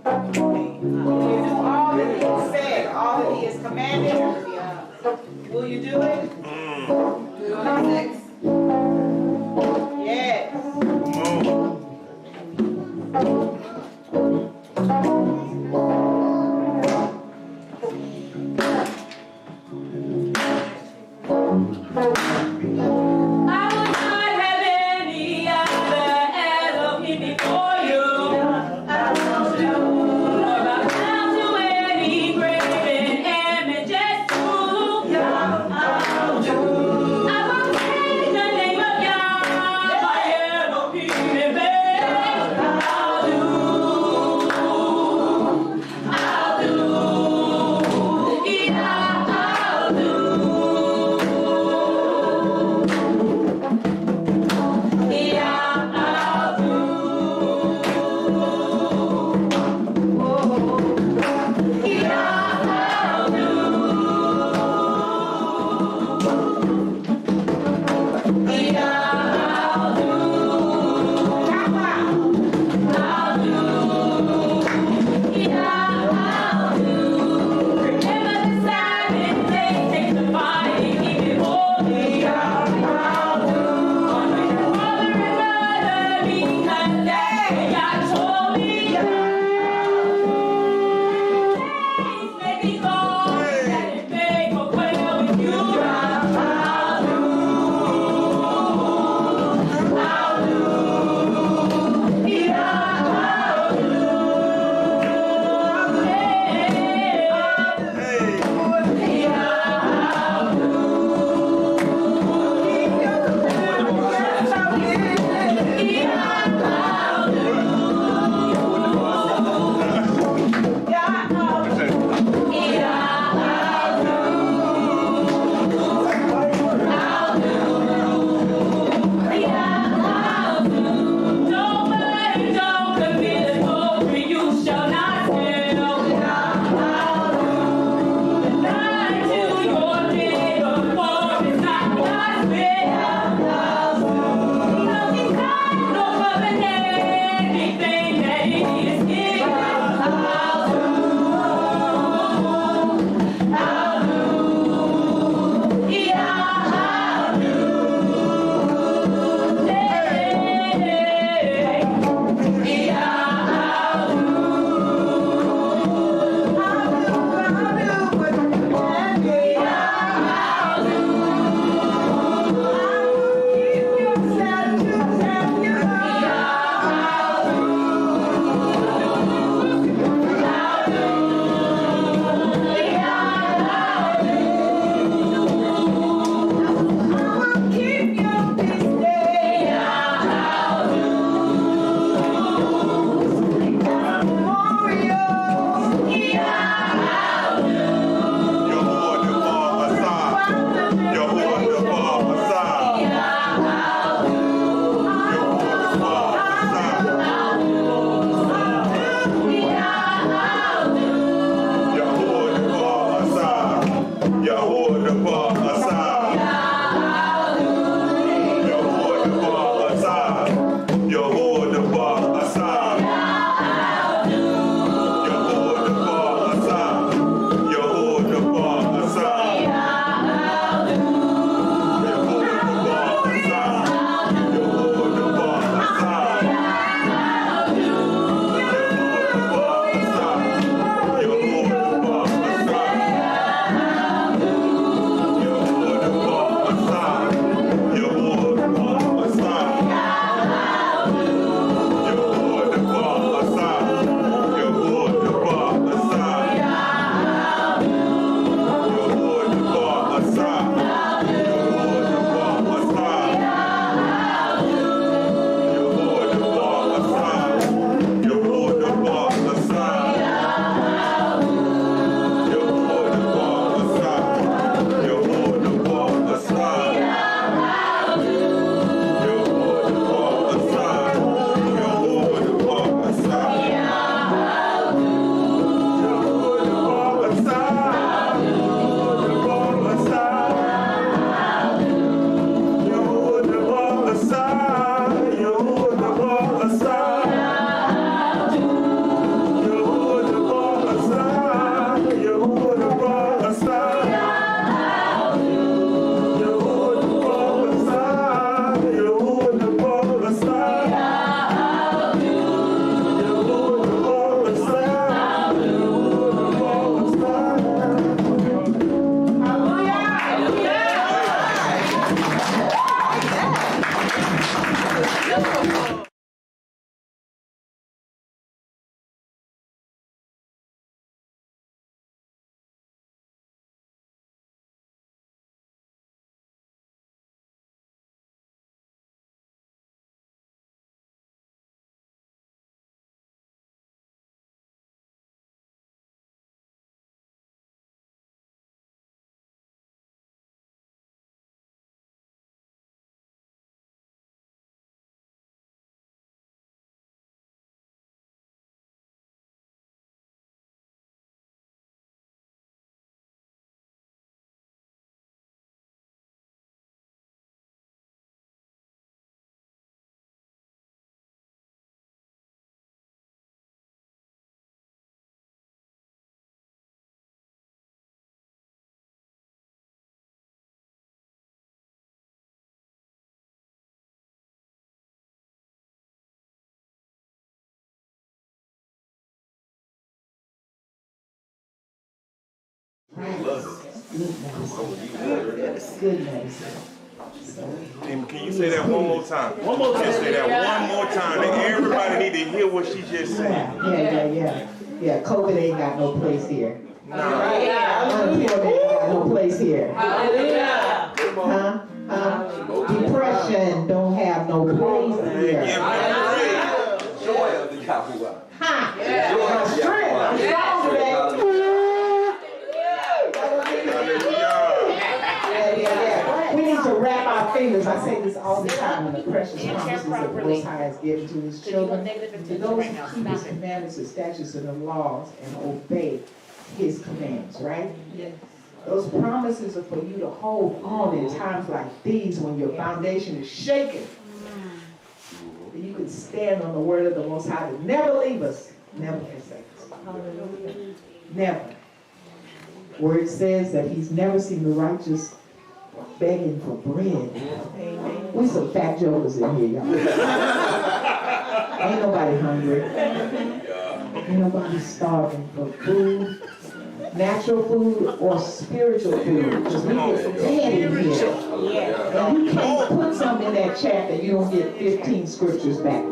All that he has said, all that he has commanded, will you do it? Deuteronomy 6. Yes. Good medicine. Can you say that one more time? One more time. Just say that one more time. And everybody need to hear what she just said. Yeah, COVID ain't got no place here. No. Unemployment ain't got no place here. Depression don't have no place here. Joy of the Yahuwah. Strength. I'm strong today. We need to wrap our fingers. I say this all the time when the precious promises that the Most High has given to his children. To those who keep his commandments, his statutes, and the laws and obey his commands, right? Yes. Those promises are for you to hold on in times like these when your foundation is shaken. That you can stand on the word of the Most High to never leave us, never forsake us. Never. Word says that he's never seen the righteous begging for bread. Amen. We some fat jokers in here, y'all. Ain't nobody hungry. Ain't nobody starving for food, natural food or spiritual food. Because we get fed in here. And you can't put something in that chat that you don't get 15 scriptures back.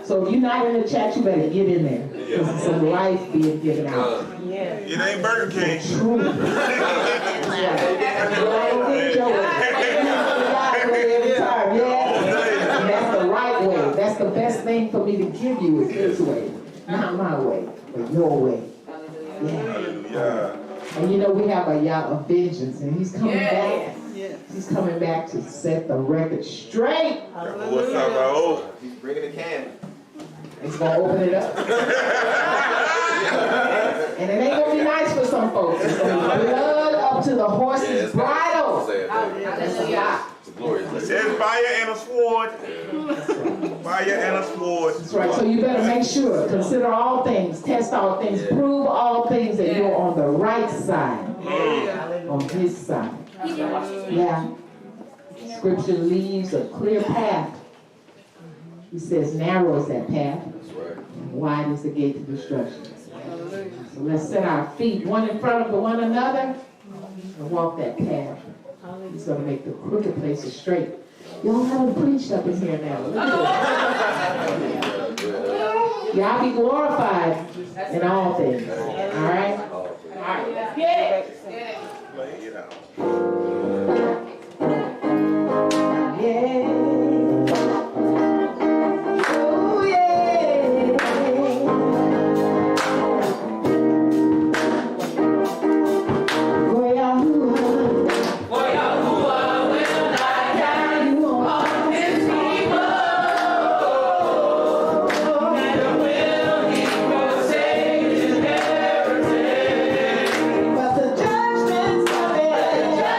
So if you're not in the chat, you better get in there. Because it's a life being given out. It ain't Burger King. True. Every time, yeah. That's the right way. That's the best thing for me to give you is this way. Not my way, but your way. Yeah. And you know we have a Yah of vengeance, and he's coming back. He's coming back to set the record straight. What's up, Raul? He's bringing a can. He's gonna open it up. And it ain't gonna be nice for some folks. It's gonna be blood up to the horse's bridle. That's a lot. It says fire and a sword. Fire and a sword. That's right. So you better make sure. Consider all things. Test all things. Prove all things that you're on the right side. On his side. Yeah. Scripture leaves a clear path. He says narrow is that path. Wide is the gate to destruction. So let's set our feet one in front of one another and walk that path. He's going to make the crooked places straight. Y'all haven't preached up in here now. Y'all be glorified in all things. All right? All right. Let's get it. Lay it out. Yeah. Oh, yeah. But the judgment's coming.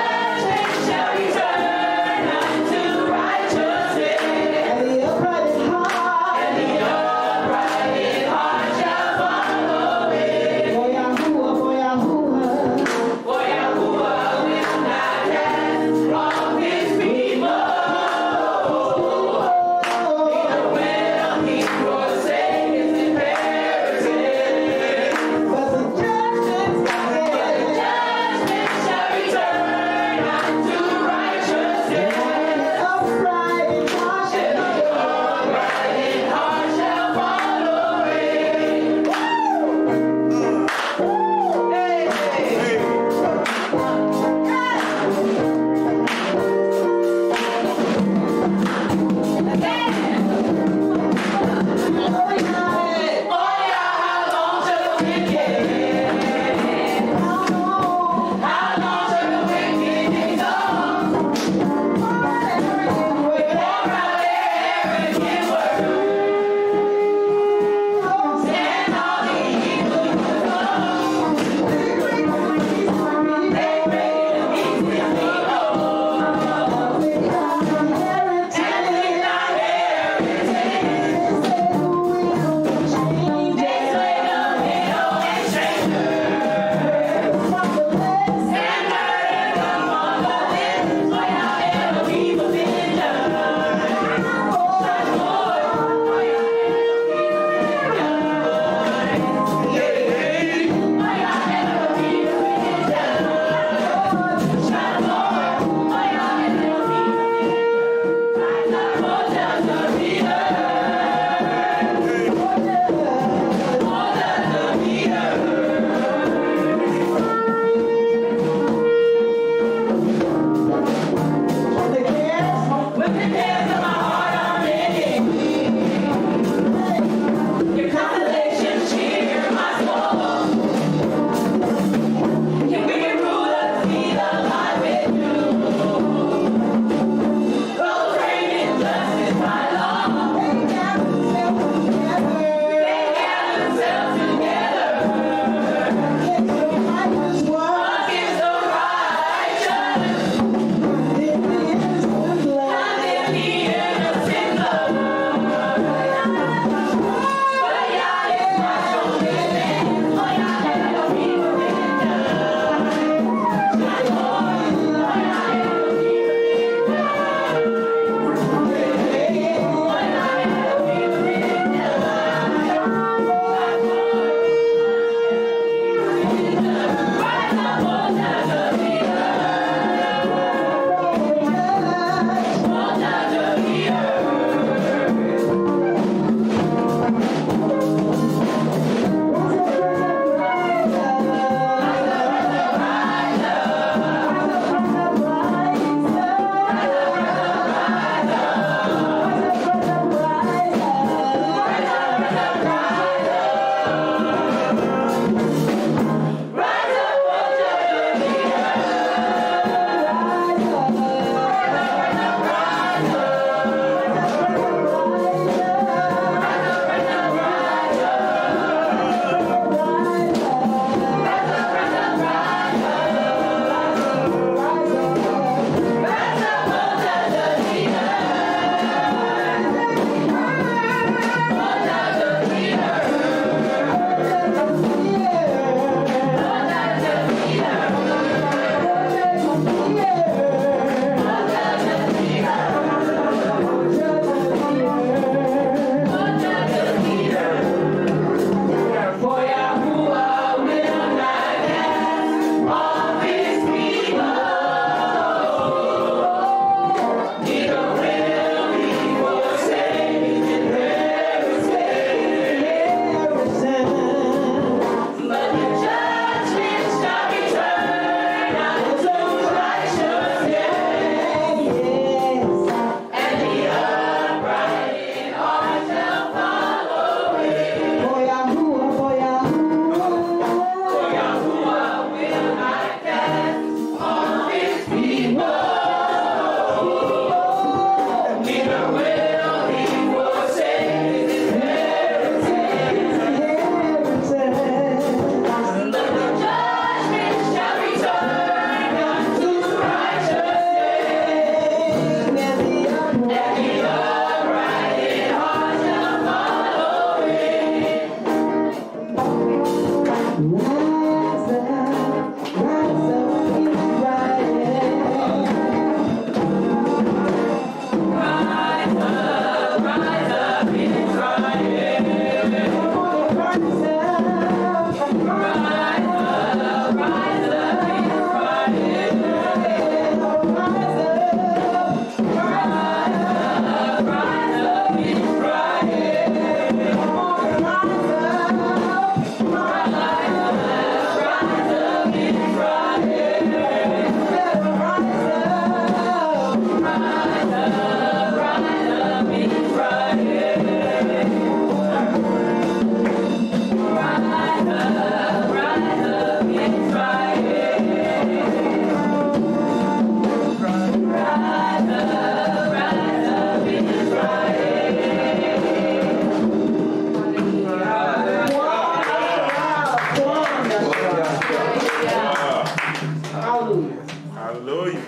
Hallelujah. Hallelujah.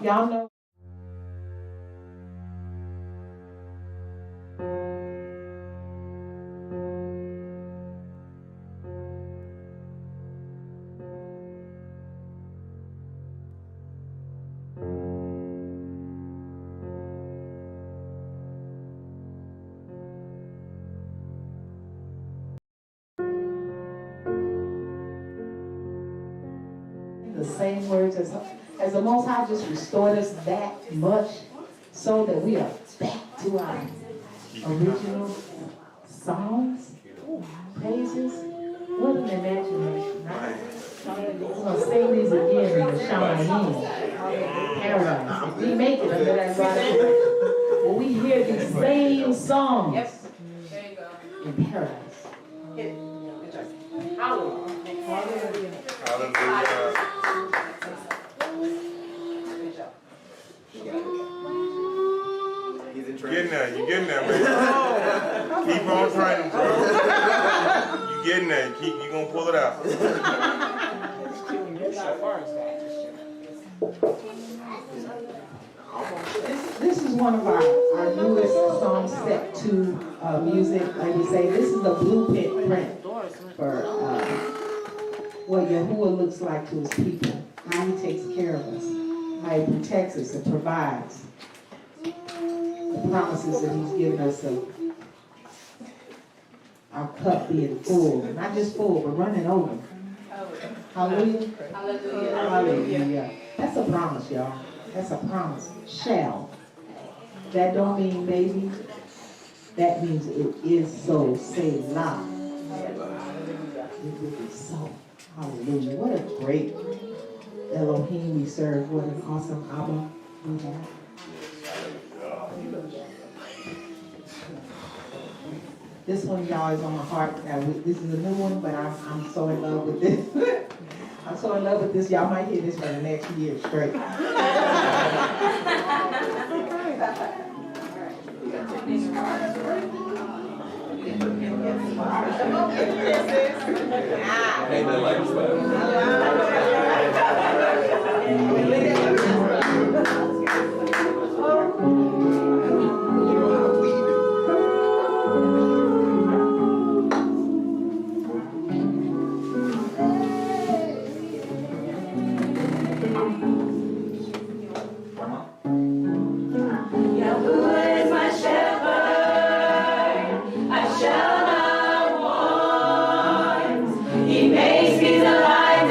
Y'all know. The same words as the Most High just restored us that much so that we are back to our original songs, praises. What an imagination, right? We're going to sing these again in the Lashan, paradise. We make it under that right. When we hear these same songs in paradise. Hallelujah. Hallelujah. He's in Getting there, you getting there, man. Keep on training, bro. You getting there. You gonna pull it out. This is one of our newest songs set to music. Like we say, this is the blueprint for what Yahuwah looks like to his people. How he takes care of us. How he protects us and provides. The promises that he's given us of our cup being full. Not just full, but running over. Hallelujah. Hallelujah. Hallelujah. That's a promise, y'all. That's a promise. Shall. That don't mean maybe. That means it is so. Say la. It will be so. Hallelujah. What a great Elohim we serve. What an awesome Abba we have. This one, y'all, is on my heart. Now, this is a new one, but I'm so in love with this. I'm so in love with this. Y'all might hear this for the next year straight. Ain't nothing like He makes me the light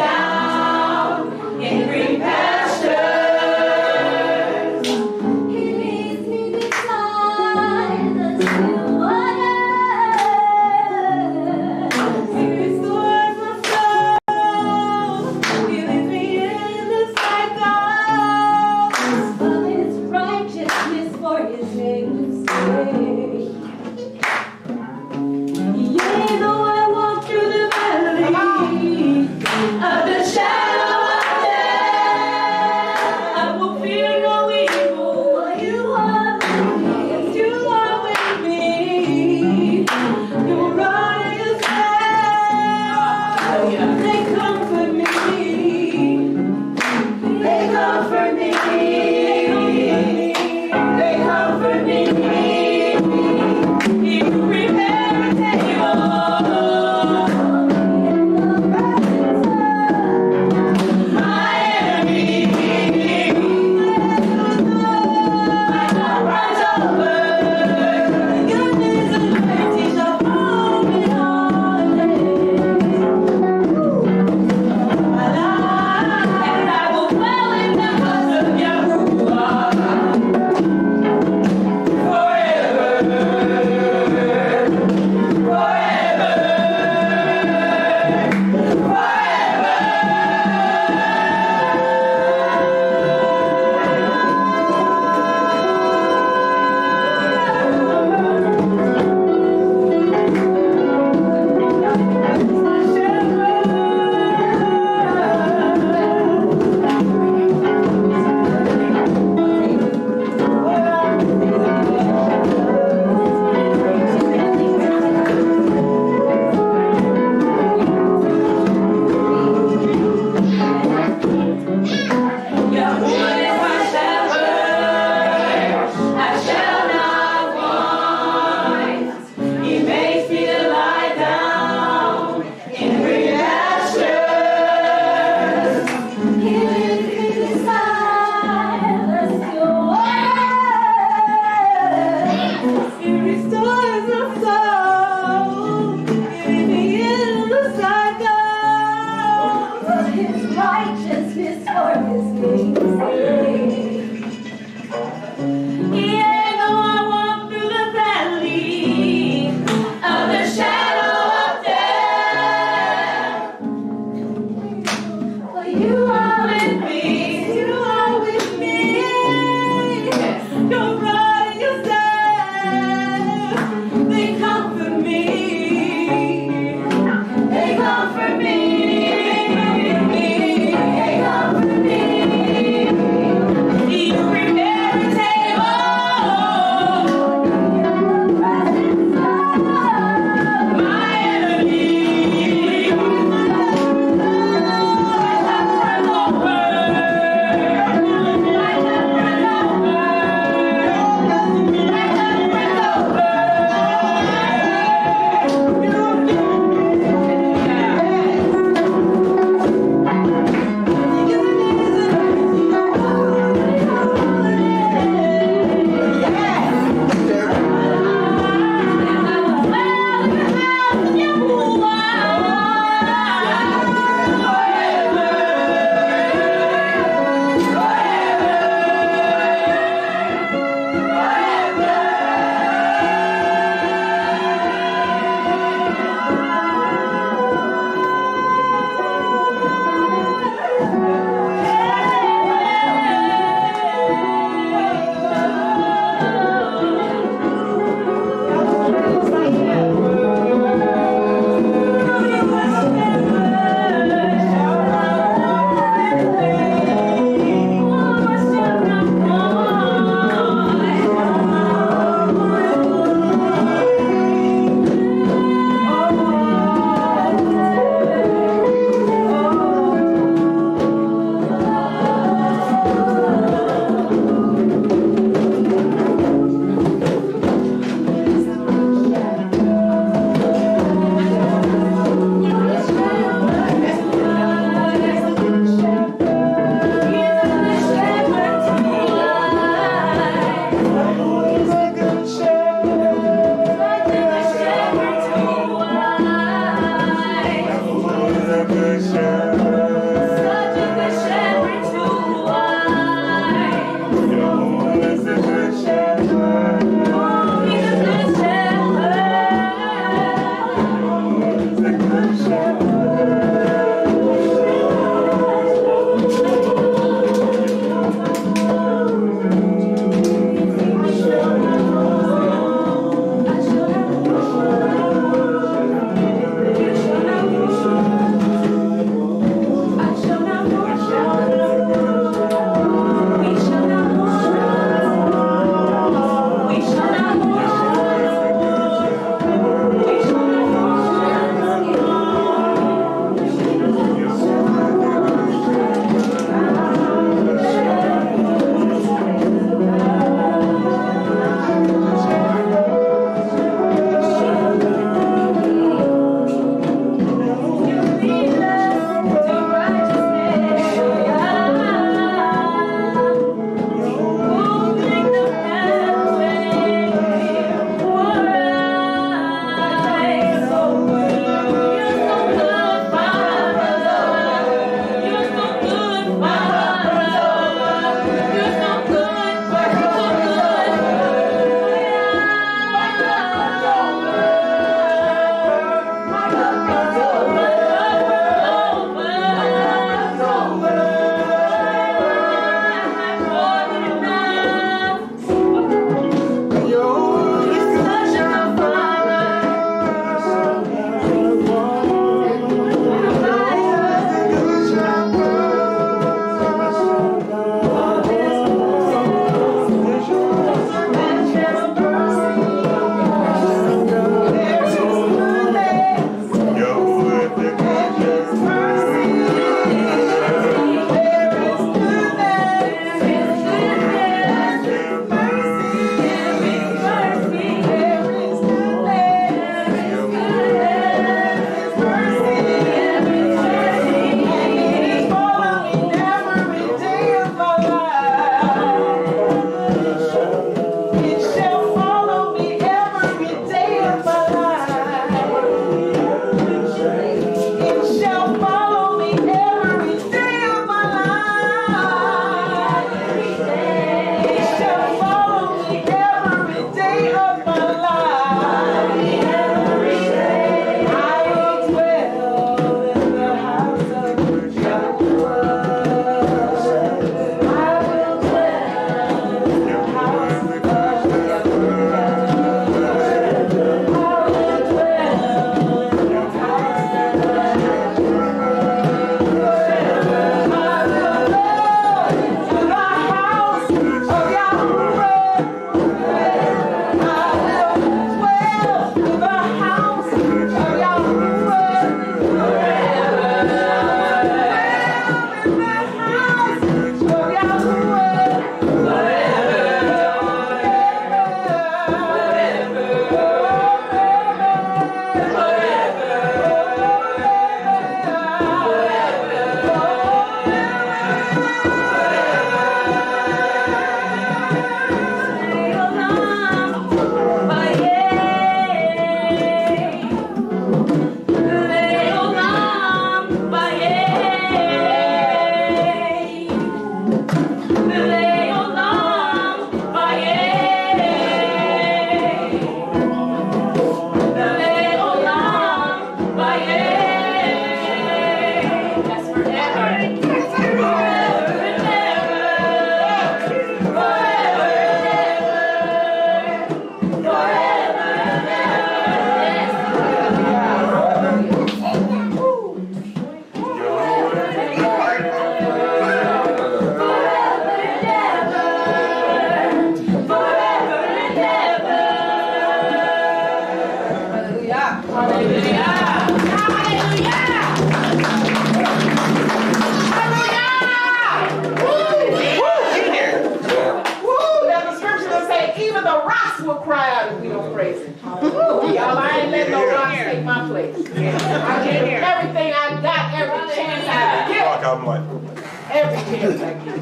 album like, Everything like you.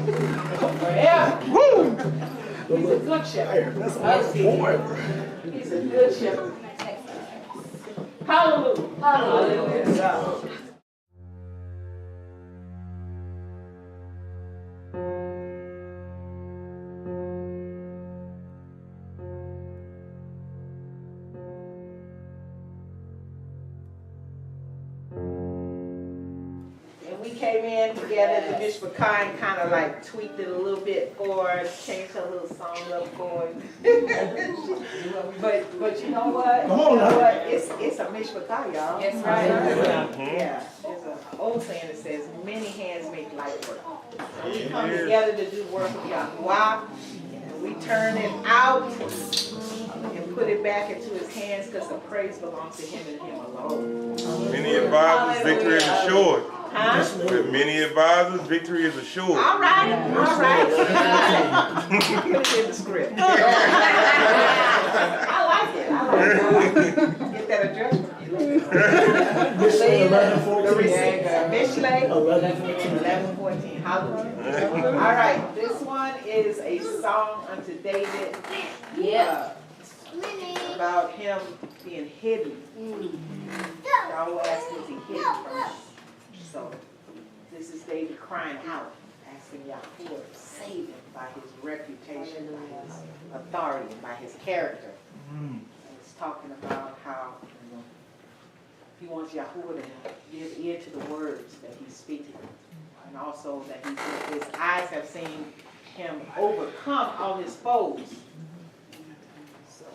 Forever. Woo! He's a good shepherd. That's He's a good shepherd. Hallelujah. Hallelujah. We came in together at the Bishop and kind of like tweaked it a little bit for us, changed her little song up for us. but you know what? It's a Mishpachah, y'all. Yes, right. Yeah. There's an old saying that says, many hands make light work. So we come together to do work of Yahweh. And we turn it out and put it back into his hands because the praise belongs to him and him alone. many advisors, victory is assured. Huh? With many advisors, victory is assured. All right, all right. Put it in the script. I like it. Get that address from you. Mishlei 11:14. Hallelujah. All right, this one is a song unto David. About him being hidden. Y'all will ask, was he hidden from us? So, this is David crying out, asking Yahweh to save him by his reputation, by his authority, by his character. And it's talking about how he wants Yahweh to give ear to the words that he's speaking. And also that his eyes have seen him overcome all his foes. So,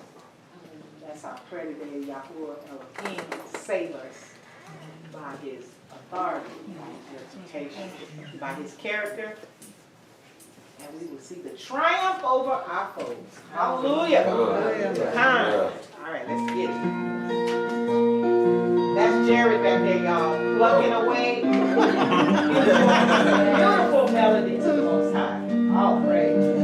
that's our prayer today, Yahweh Elohim, save us by his authority, by his reputation, by his character, and we will see the triumph over our foes. Hallelujah. All right, let's get it. That's Jerry back there, y'all, plugging away. Beautiful melody to the Most High. All praise.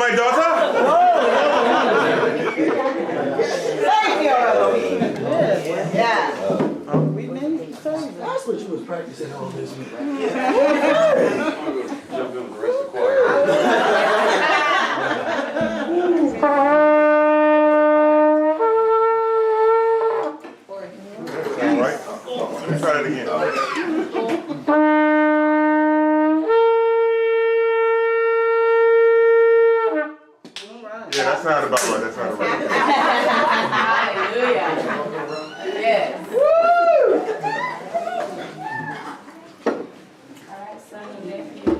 my daughter? Thank you, Elohim. Yeah. That's what you was practicing all this week. Jump in with the rest of the choir. All right. Let's try that again. Yeah, that sounded about right. That sounded right. Hallelujah. Yes. All right, son and nephew.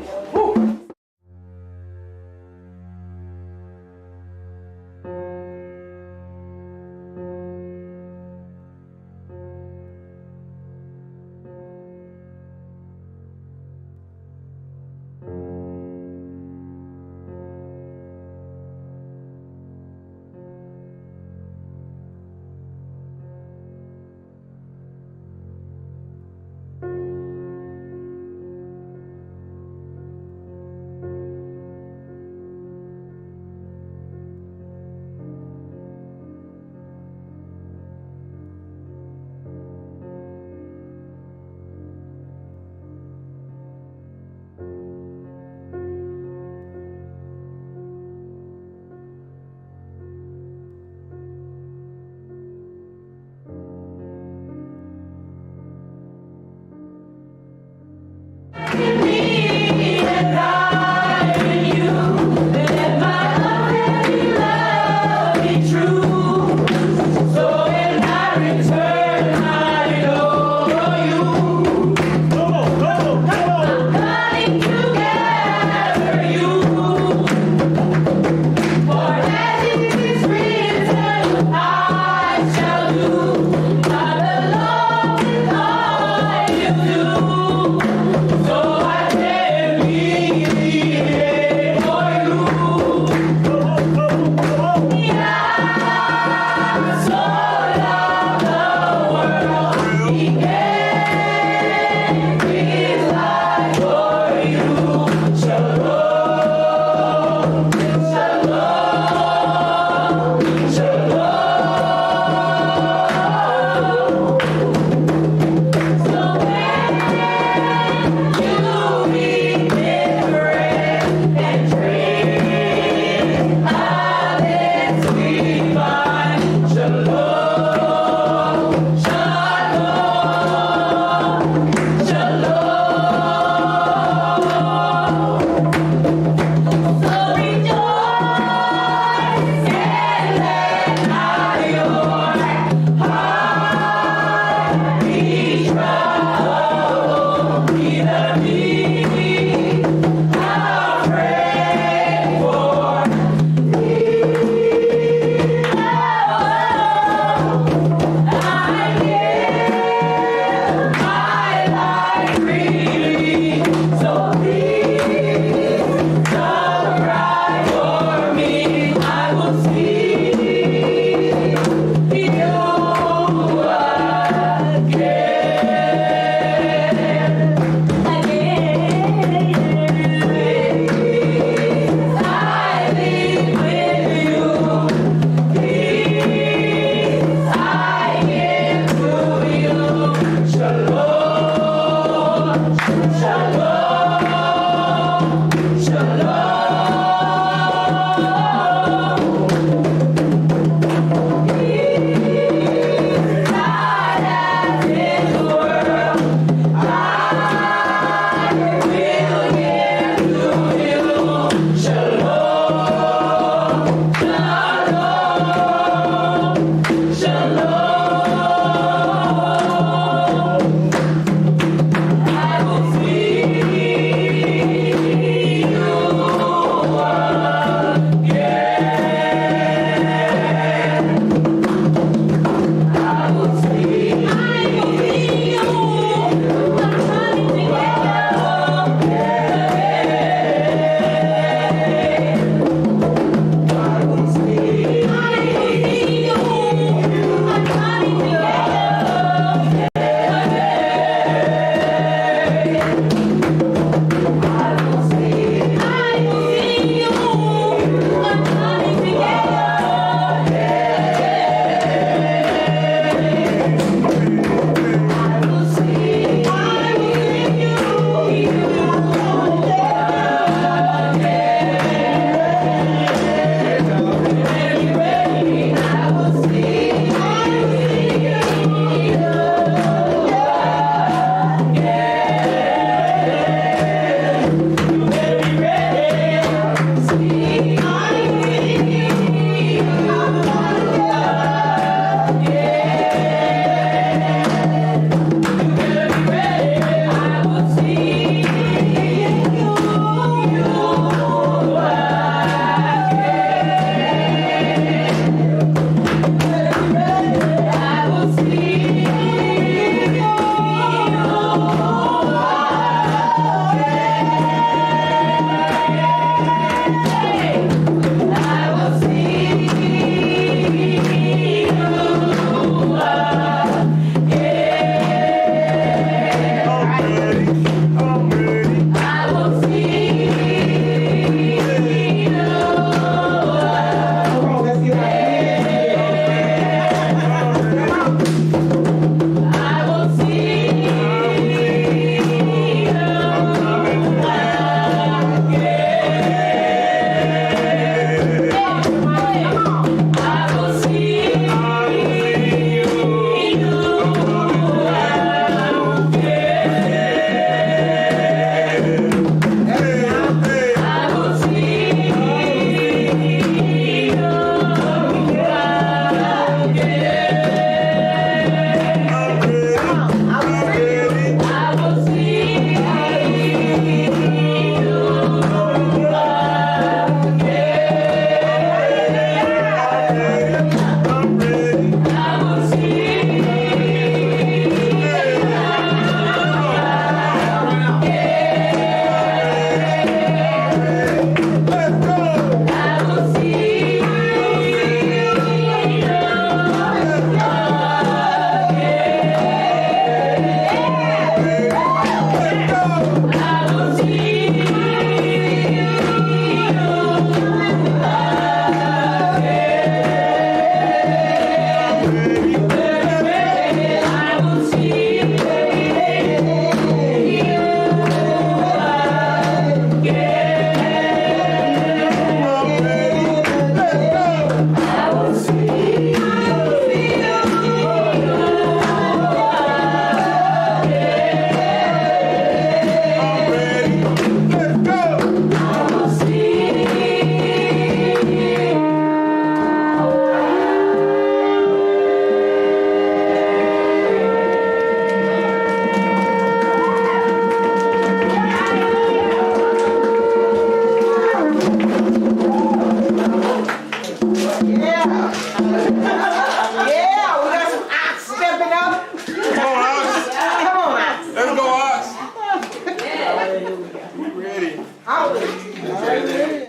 Hallelujah. We ready. Hallelujah.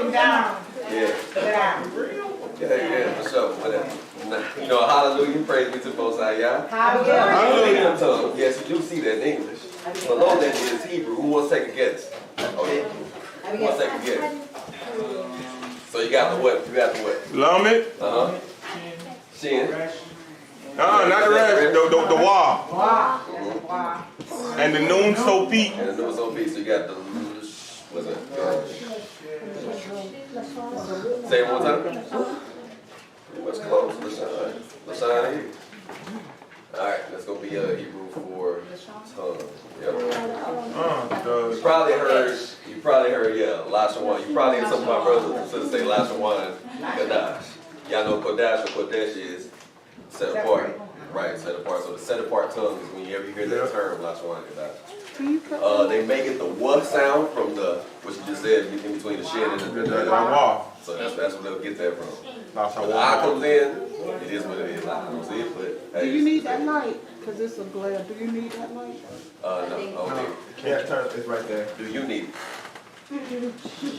Sit down. Yeah. Sit down. Yeah, for sure. Whatever. You know, hallelujah, praise be to the Most High-Yah. Hallelujah. Tongue. Yes, you do see that in English. Below that is Hebrew. Who wants to take a guess? Okay. Who wants to take a guess? So you got the what? You got the what? Lamed. Shin. Not the rest. The wah. Wow. And the noon so feet. And the nose on feet. So you got the what's that? Say it one time. Pretty much close. Lashan here. Alright, that's gonna be Hebrew for tongue. Yep. You probably heard, Lashan. You probably had some of my brothers to say Lashan Kadash. Y'all know Kodash or Kodesh is set apart. Right, set apart. So the set apart tongue is when you ever hear that term, Lashan Kadash. They make it the what sound from the what you just said in between the shin and the Wah. So that's where they'll get that from. Lashan When the eye comes in, it is what it is. I don't see it, but hey, Do you need that light? Because it's a glare. Do you need that light? no, okay. Yeah, it's right there. Do you need it?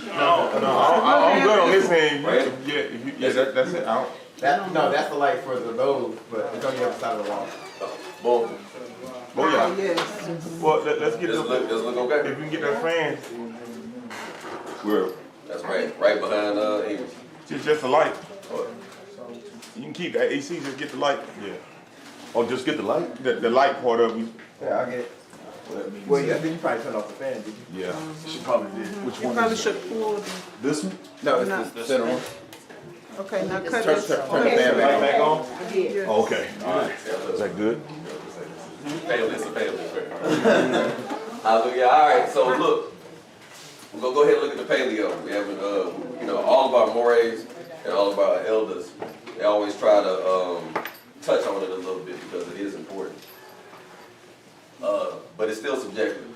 No, I'm good on this hand. Right. Yeah, that's it. That's the light for the lobe, but it's on the other side of the wall. Boom. Oh yeah. Yes. Well, let's get Does it the. look okay? If you can get that fan, That's right behind English. just the light. You can keep that AC. Just get the light. Yeah. Oh, just get the light. The light part of you. Yeah, I'll get it. Well, yeah, then you probably turned off the fan, did you? Yeah. She probably did. Which You one? probably Is it? should pull the, This one? No, No. it's the center one. okay, now cut Turn this. the fan Light back back on. on. Okay. All right. Is that good? Family, it's a family affair. Hallelujah. All right, so look, we're gonna go ahead and look at the paleo. We have, all of our mores and all of our elders. They always try to touch on it a little bit because it is important. But it's still subjective.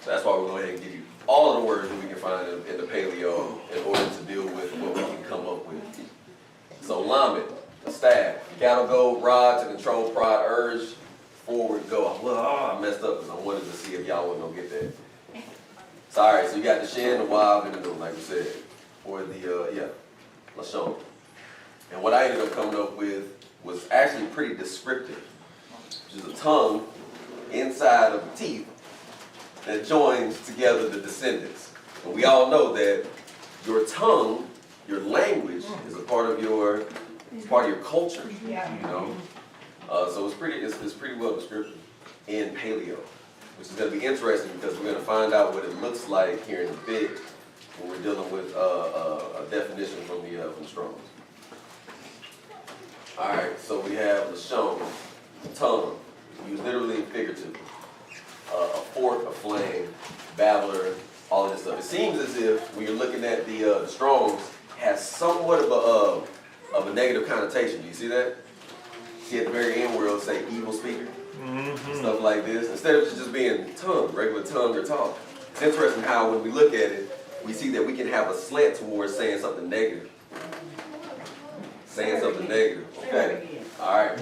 So that's why we're going to go ahead and give you all of the words that we can find in the paleo in order to deal with what we can come up with. So lamed, a staff, cattle go, rod to control pride, urge, forward go. Well, I messed up because I wanted to see if y'all wasn't going to get that. So, all right, so you got the shin, the wild, and the noon, like we said, or the, Lashan. And what I ended up coming up with was actually pretty descriptive, which is a tongue inside of the teeth that joins together the descendants. And we all know that your tongue, your language, is a part of your culture. You know, so it's pretty well descriptive in paleo, which is going to be interesting because we're going to find out what it looks like here in a bit when we're dealing with a definition from the Strong's. All right, so we have Lashan, tongue, used literally and figuratively. A fork, a flame, babbler, all of this stuff. It seems as if when you're looking at the Strong's, has somewhat of a negative connotation. Do you see that? See at the very end where it'll say evil speaker, stuff like this, instead of just being tongue, regular tongue or talk. It's interesting how when we look at it, we see that we can have a slant towards saying something negative. Saying something negative. Okay. All right.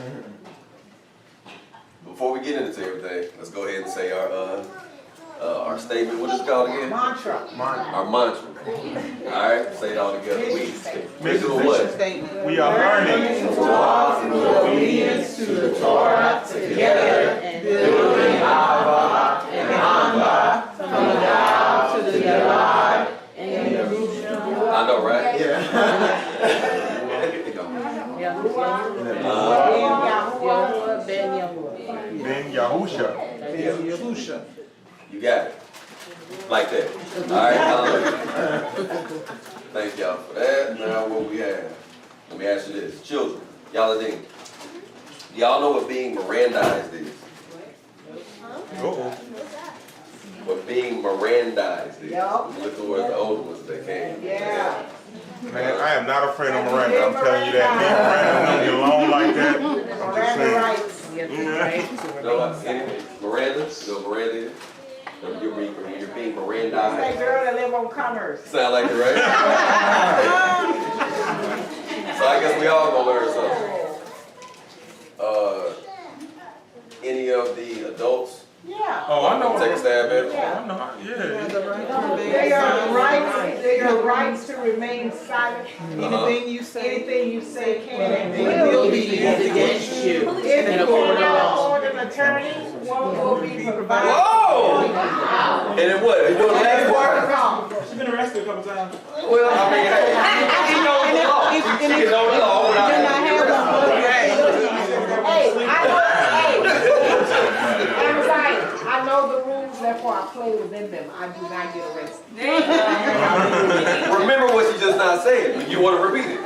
Before we get into everything, let's go ahead and say our statement. What is it called again? Mantra. Our mantra. All right. Say it all together. We doing what? Statement. We are learning. To walk in obedience to the Torah together, building Ava and Amba from the Dow to the Yalad and the Ruach. I know, right? Yeah. Ben Yahusha. Yahusha. You got it. Like that. All right. Hallelujah. Thank y'all for that. Now what we have. Let me ask you this. Children, y'all are thinking. Y'all know what being Mirandized is? Uh-oh. What being Mirandized is? Yup. Look at where the older ones that came. Yeah. Man, I am not afraid of Miranda. I'm telling you that. Me and Miranda don't get along like that. I'm just Miranda saying. rights. No, Miranda? You know Miranda is? You're being It's that Mirandized. girl that live on Commerce. Sound like it, right? So I guess we all gonna learn something. Any of the adults Yeah. Oh, I know. take a stab at it? I know. Yeah. The right They are the rights Your rights to remain silent. Anything you say. Anything you say can and Will will be be used against you. If you cannot afford an attorney, one will be provided. Whoa! And then what? You doing the last part? She's been arrested a couple times. Well, I mean, hey, she knows the law. She can know the law without Then I having to have get arrested. I know the rules, therefore I play within them. I do not get arrested. Remember what she just not said. You want to repeat it?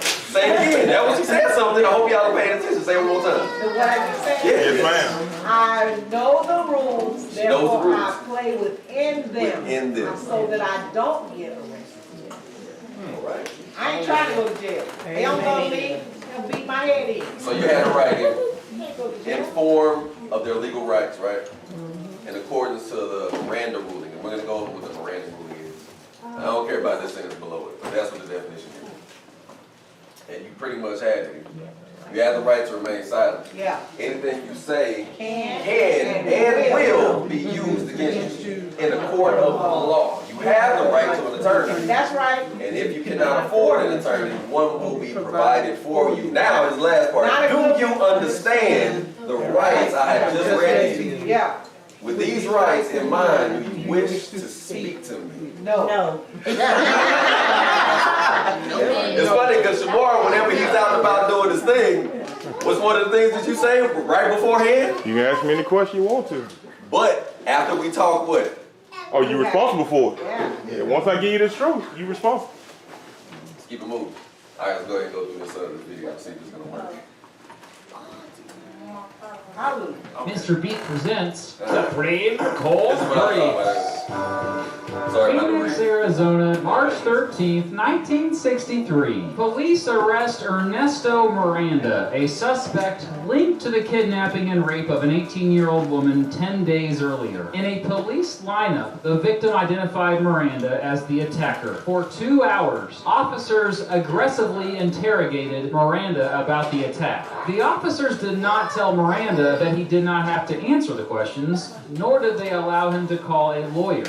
Say it again. That was she said something. I hope y'all are paying attention. Say it one more time. What I just said? Yeah. Yes, ma'am. I know the rules, She knows the therefore rules. I play within them. Within them. So that I don't get arrested. All right. I ain't trying to go to jail. They don't know me, they'll beat my head in. So you had it right here. Inform of their legal rights, right? In accordance to the Miranda ruling. And we're going to go over what the Miranda ruling is. I don't care about this sentence below it, but that's what the definition is. And you pretty much had it. You have the right to remain silent. Yeah. Anything you say Can and will be used against you in a court of law. You have the right to an attorney. That's right. And if you cannot afford an attorney, one will be provided for you. Now, his last part. Do you understand the rights I have just read to you? Yeah. With these rights in mind, do you wish to speak to me? No. It's funny because Shamar, whenever he's out and about doing his thing, what's one of the things that you say right beforehand? You can ask me any question you want to. But after we talk, what? Oh, you're responsible for it. Yeah. Yeah, once I give you this truth, you're responsible. Let's keep it moving. All right, let's go ahead and go through this video and see if it's going to work. Hallelujah. Mr. Beat presents Supreme Cold This is what I Breeze. thought. Sorry about the Phoenix, read. Arizona, March 13th, 1963. Police arrest Ernesto Miranda, a suspect linked to the kidnapping and rape of an 18-year-old woman 10 days earlier. In a police lineup, the victim identified Miranda as the attacker. For 2 hours, officers aggressively interrogated Miranda about the attack. The officers did not tell Miranda that he did not have to answer the questions, nor did they allow him to call a lawyer.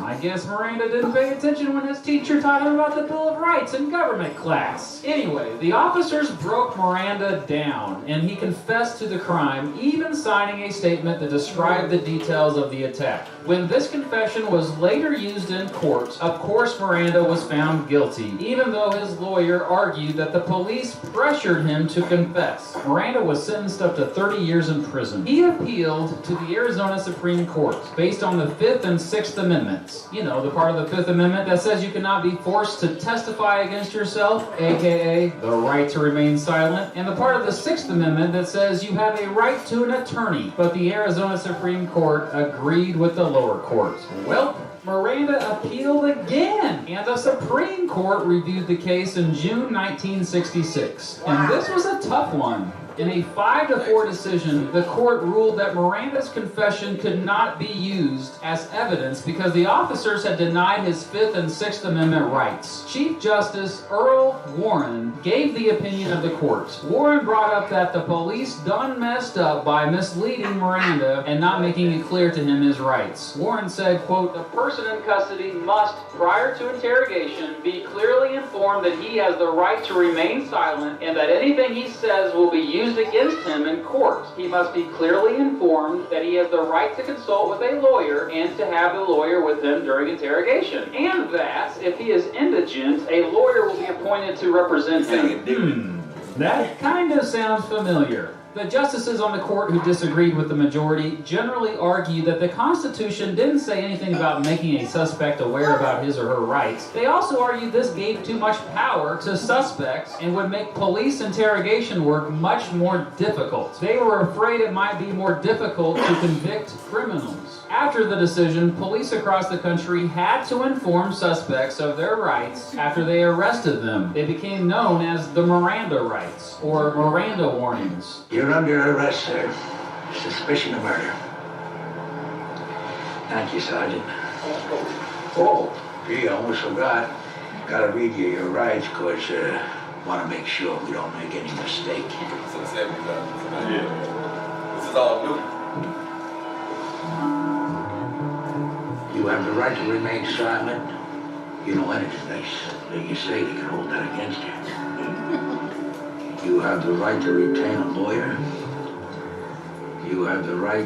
I guess Miranda didn't pay attention when his teacher taught him about the Bill of Rights in government class. Anyway, the officers broke Miranda down, and he confessed to the crime, even signing a statement that described the details of the attack. When this confession was later used in court, of course Miranda was found guilty, even though his lawyer argued that the police pressured him to confess. Miranda was sentenced up to 30 years in prison. He appealed to the Arizona Supreme Court based on the 5th and 6th Amendments. You know, the part of the 5th Amendment that says you cannot be forced to testify against yourself, aka the right to remain silent, and the part of the 6th Amendment that says you have a right to an attorney, but the Arizona Supreme Court agreed with the lower court. Well, Miranda appealed again, and the Supreme Court reviewed the case in June 1966. And this was a tough one. In a 5-4 decision, the court ruled that Miranda's confession could not be used as evidence because the officers had denied his 5th and 6th Amendment rights. Chief Justice Earl Warren gave the opinion of the court. Warren brought up that the police done messed up by misleading Miranda and not making it clear to him his rights. Warren said, quote, "The person in custody must, prior to interrogation, be clearly informed that he has the right to remain silent and that anything he says will be used against him in court. He must be clearly informed that he has the right to consult with a lawyer and to have the lawyer with him during interrogation. And that, if he is indigent, a lawyer will be appointed to represent him." That kind of sounds familiar. The justices on the court who disagreed with the majority generally argue that the Constitution didn't say anything about making a suspect aware about his or her rights. They also argued this gave too much power to suspects and would make police interrogation work much more difficult. They were afraid it might be more difficult to convict criminals. After the decision, police across the country had to inform suspects of their rights after they arrested them. They became known as the Miranda rights, or Miranda warnings. You're under arrest, sir. Suspicion of murder. Thank you, Sergeant. Oh, gee, I almost forgot. Gotta read you your rights, cause want to make sure we don't make any mistake. So the 70s, yeah. This is all new. You have the right to remain silent You know, and it's nice that you say they can hold that against you. You have the right to retain a lawyer. You have the right...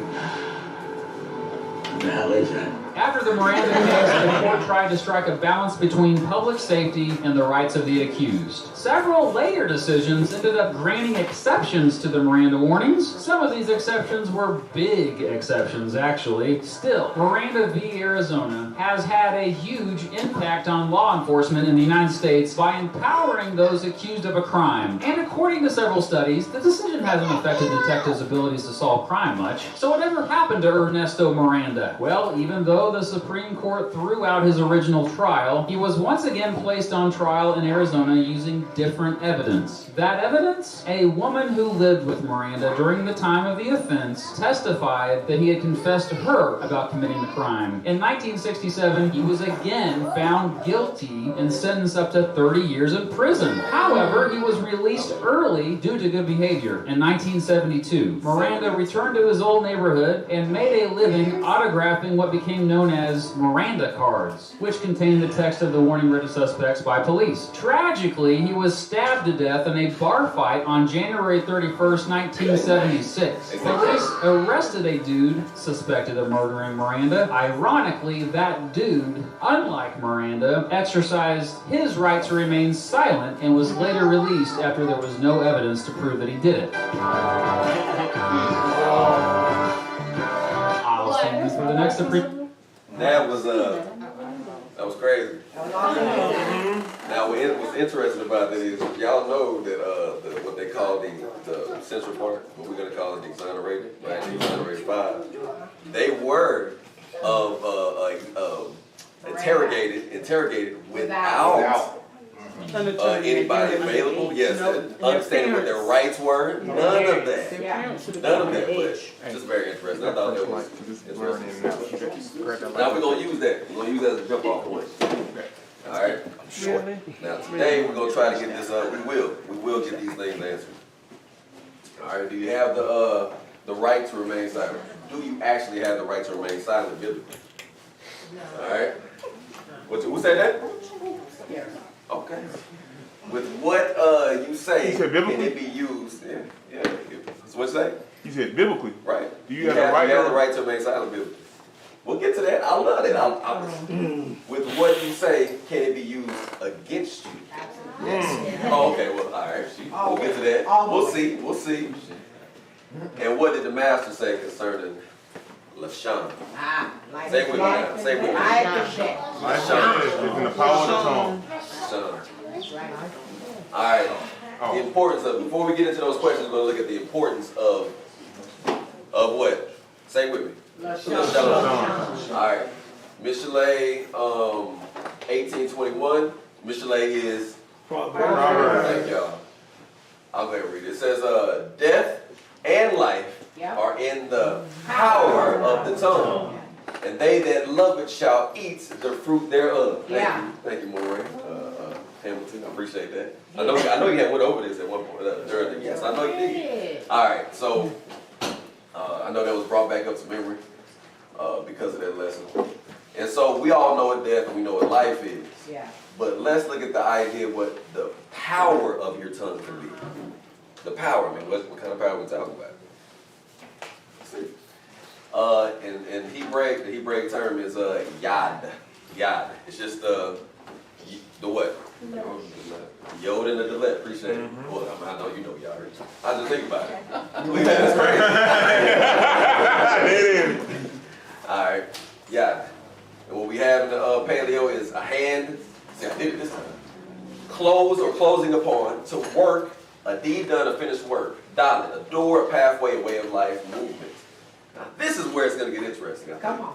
What the hell is that? After the Miranda case, the court tried to strike a balance between public safety and the rights of the accused. Several later decisions ended up granting exceptions to the Miranda warnings. Some of these exceptions were big exceptions, actually. Still, Miranda v. Arizona has had a huge impact on law enforcement in the United States by empowering those accused of a crime. And according to several studies, the decision hasn't affected detectives' abilities to solve crime much. So whatever happened to Ernesto Miranda? Well, even though the Supreme Court threw out his original trial, he was once again placed on trial in Arizona using different evidence. That evidence? A woman who lived with Miranda during the time of the offense testified that he had confessed to her about committing the crime. In 1967, he was again found guilty and sentenced up to 30 years in prison. However, he was released early due to good behavior. In 1972, Miranda returned to his old neighborhood and made a living autographing what became known as Miranda cards, which contained the text of the warning written suspects by police. Tragically, he was stabbed to death in a bar fight on January 31st, 1976. Police arrested a dude suspected of murdering Miranda. Ironically, that dude, unlike Miranda, exercised his right to remain silent and was later released after there was no evidence to prove that he did it. I'll stand this for the next That was crazy. Now, what's interesting about that is, y'all know that what they call the central part, what we're gonna call it the exonerated, right? The exonerated 5. They were interrogated without anybody available. Yes, understanding what their rights were. None of that. None of that. But just very interesting. I thought that was interesting. Now we're gonna use that. We're gonna use that as a jump off point. All right. Now today we're gonna try to get this. We will get these things answered. All right. Do you have the right to remain silent? Do you actually have the right to remain silent biblically? All right. Who said that? Okay. With what you say, can it be used? Yeah. So what you say? You said biblically. Right. Do you have the right? You have the right to remain silent biblically. We'll get to that. I love it. With what you say, can it be used against you? Yes. Oh, okay. Well, all right. We'll get to that. We'll see. And what did the master say concerning Lashan? Say it with me now. Say it with me. Lashan is in the power of the tongue. All right. The importance of, before we get into those questions, we're going to look at the importance of what? Say it with me. Lashan. All right. Mishlei 18:21. Mishlei is Proverbs. Thank y'all. I'll go ahead and read it. It says, death and life are in the power of the tongue, and they that love it shall eat the fruit thereof. Thank you, Maureen. Hamilton, I appreciate that. I know you had went over this at one point during. Yes, I know you did. All right, so I know that was brought back up to memory because of that lesson. And so we all know what death and we know what life is. Yeah. But let's look at the idea of what the power of your tongue can be. The power. I mean, what kind of power are we talking about? Let's see. In Hebraic, the Hebraic term is yad. Yad. It's just the what? Yod and the Dalet. Appreciate it. Well, I know you know Yod. I just think about it. That's crazy. It is. All right. Yad. And what we have in the paleo is a hand. See, I did it this time. Close or closing upon, to work, a deed done, a finished work. Dalet, a door, a pathway, a way of life, movement. Now, this is where it's going to get interesting. Come on.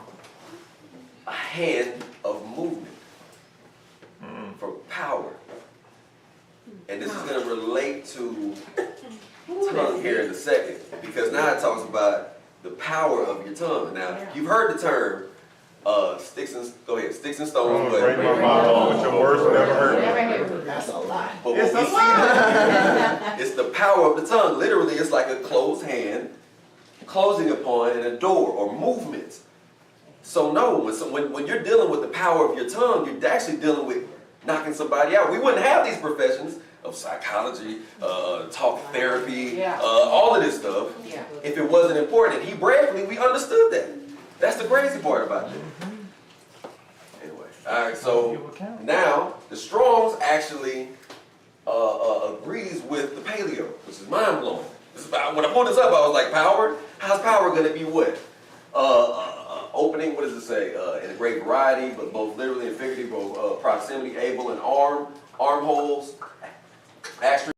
A hand of movement for power. And this is going to relate to tongue here in a second, because now it talks about the power of your tongue. Now, you've heard the term sticks and stones. Break my mouth, but your words will never hurt me. That's a lie. But it's a lie. It's the power of the tongue. Literally, it's like a closed hand, closing upon, and a door or movement. So no, when you're dealing with the power of your tongue, you're actually dealing with knocking somebody out. We wouldn't have these professions of psychology, talk therapy, all of this stuff, if it wasn't important. And Hebraically, we understood that. That's the crazy part about it. Anyway, all right. So now the Strong's actually agrees with the Paleo, which is mind blowing. When I pulled this up, I was like, power? How's power going to be what? Opening, what does it say? In a great variety, but both literally and figurative, proximity, able and armholes, extra.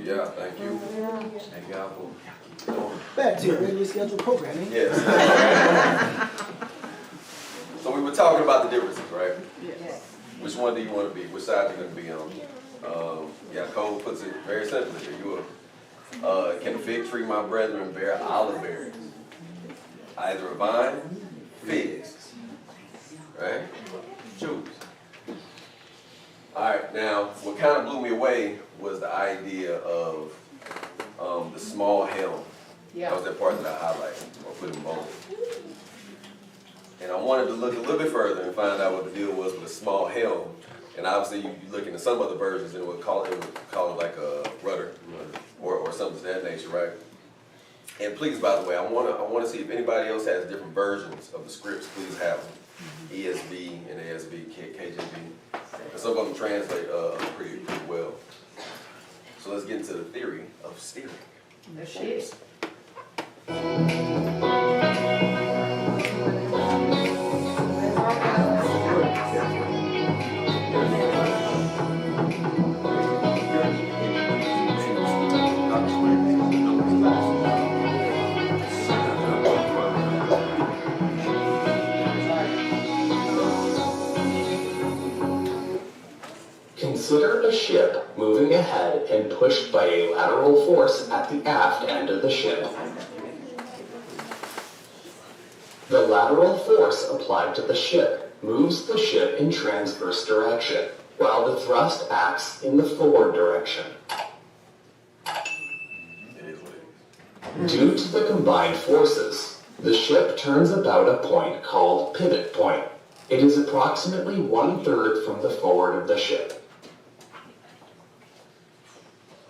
Yeah, thank you. Thank y'all for Back to your regularly scheduled programming. yes. So we were talking about the differences, right? Yes. Which one do you want to be? Which side you going to be on? Yeah, Cole puts it very simply. Can the fig tree, my brethren, bear olive berries? Either a vine, figs. Right? Choose. All right, now, what kind of blew me away was the idea of the small helm. Yeah. That was that part that I highlighted, or put in bold. And I wanted to look a little bit further and find out what the deal was with a small helm. And obviously, you look into some other versions, and it would call it like a rudder, or something of that nature, right? And please, by the way, I want to see if anybody else has different versions of the scripts. Please have them. ESV and ASV, KJV. And some of them translate pretty well. So let's get into the theory of steering. The shit. Consider a ship moving ahead and pushed by a lateral force at the aft end of the ship. The lateral force applied to the ship moves the ship in transverse direction, while the thrust acts in the forward direction. Due to the combined forces, the ship turns about a point called pivot point. It is approximately 1/3 from the forward of the ship.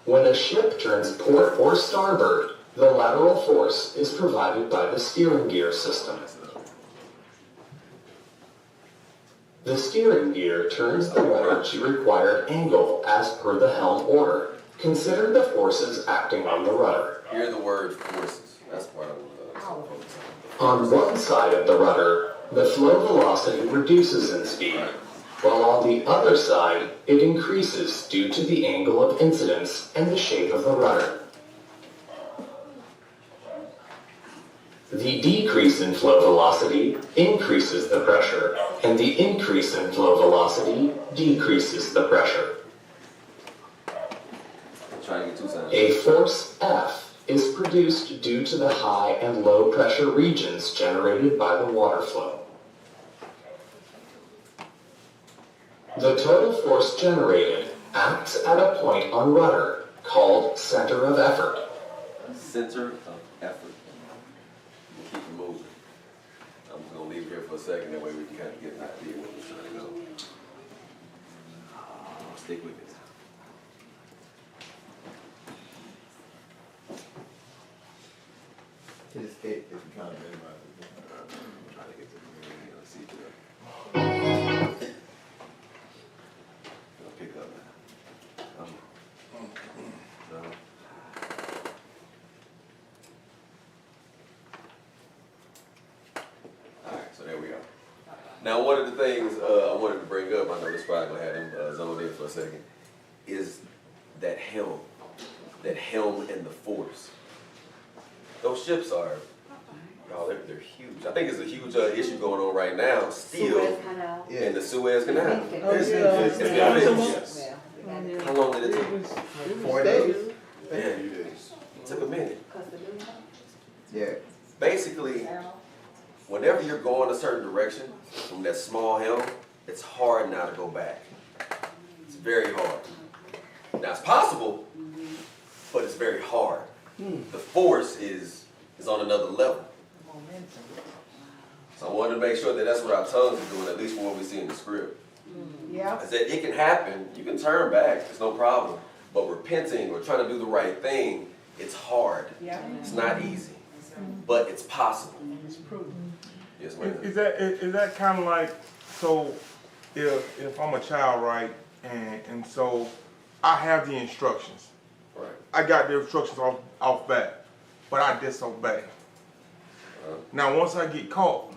When a ship turns port or starboard, the lateral force is provided by the steering gear system. The steering gear turns the rudder to required angle as per the helm order. Consider the forces acting on the rudder. Hear the word forces. That's part of On one side of the rudder, the flow velocity reduces in speed, while on the other side, it increases due to the angle of incidence and the shape of the rudder. The decrease in flow velocity increases the pressure, and the increase in flow velocity decreases the pressure. A force F is produced due to the high and low pressure regions generated by the water flow. The total force generated acts at a point on rudder called center of effort. Center of effort. We'll keep it moving. I'm just going to leave here for a second, that way we can kind of get an idea where we're trying to go. Stick with it. Hit escape if you kind of minimize it. I'm trying to get to the beginning. Let's see if it'll pick up now. No. Alright, so there we go. Now, one of the things I wanted to bring up, I know this probably gonna have him zoned in for a second, is that helm and the force. Those ships are, y'all, they're huge. I think it's a huge issue going on right now, still, in the Suez Canal. It's been fixed, yes. How long did it take? 4 days. Yeah, it took a minute. Yeah. Basically, whenever you're going a certain direction from that small helm, it's hard now to go back. It's very hard. Now, it's possible, but it's very hard. The force is on another level. So I wanted to make sure that that's what our tongues are doing, at least from what we see in the script. Yeah. I said it can happen. You can turn back. It's no problem. But repenting or trying to do the right thing, it's hard. Yeah. It's not easy. But it's possible. Yes, ma'am. Is that kind of like, so if I'm a child, right, and so I have the instructions. Right. I got the instructions off bat, but I disobey. Now once I get caught,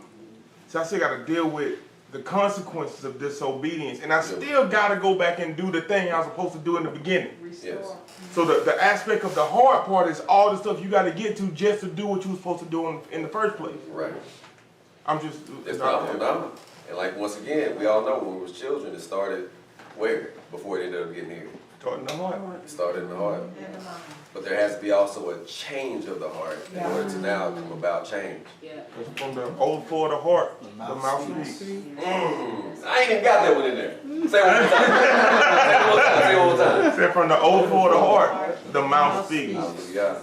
so I still got to deal with the consequences of disobedience, and I still got to go back and do the thing I was supposed to do in the beginning. Yes. So the aspect of the hard part is all the stuff you got to get to just to do what you were supposed to do in the first place. Right. I'm just. It's not phenomenal. And like once again, we all know when we was children, it started where before it ended up getting here. Starting the heart. It started in the heart. But there has to be also a change of the heart in order to now come about change. Yeah. From the overflow of the heart, the mouth speaks. I ain't even got that one in there. Say it one more time. Say it one more time. Say from the overflow of the heart, the mouth speaks. Hallelujah.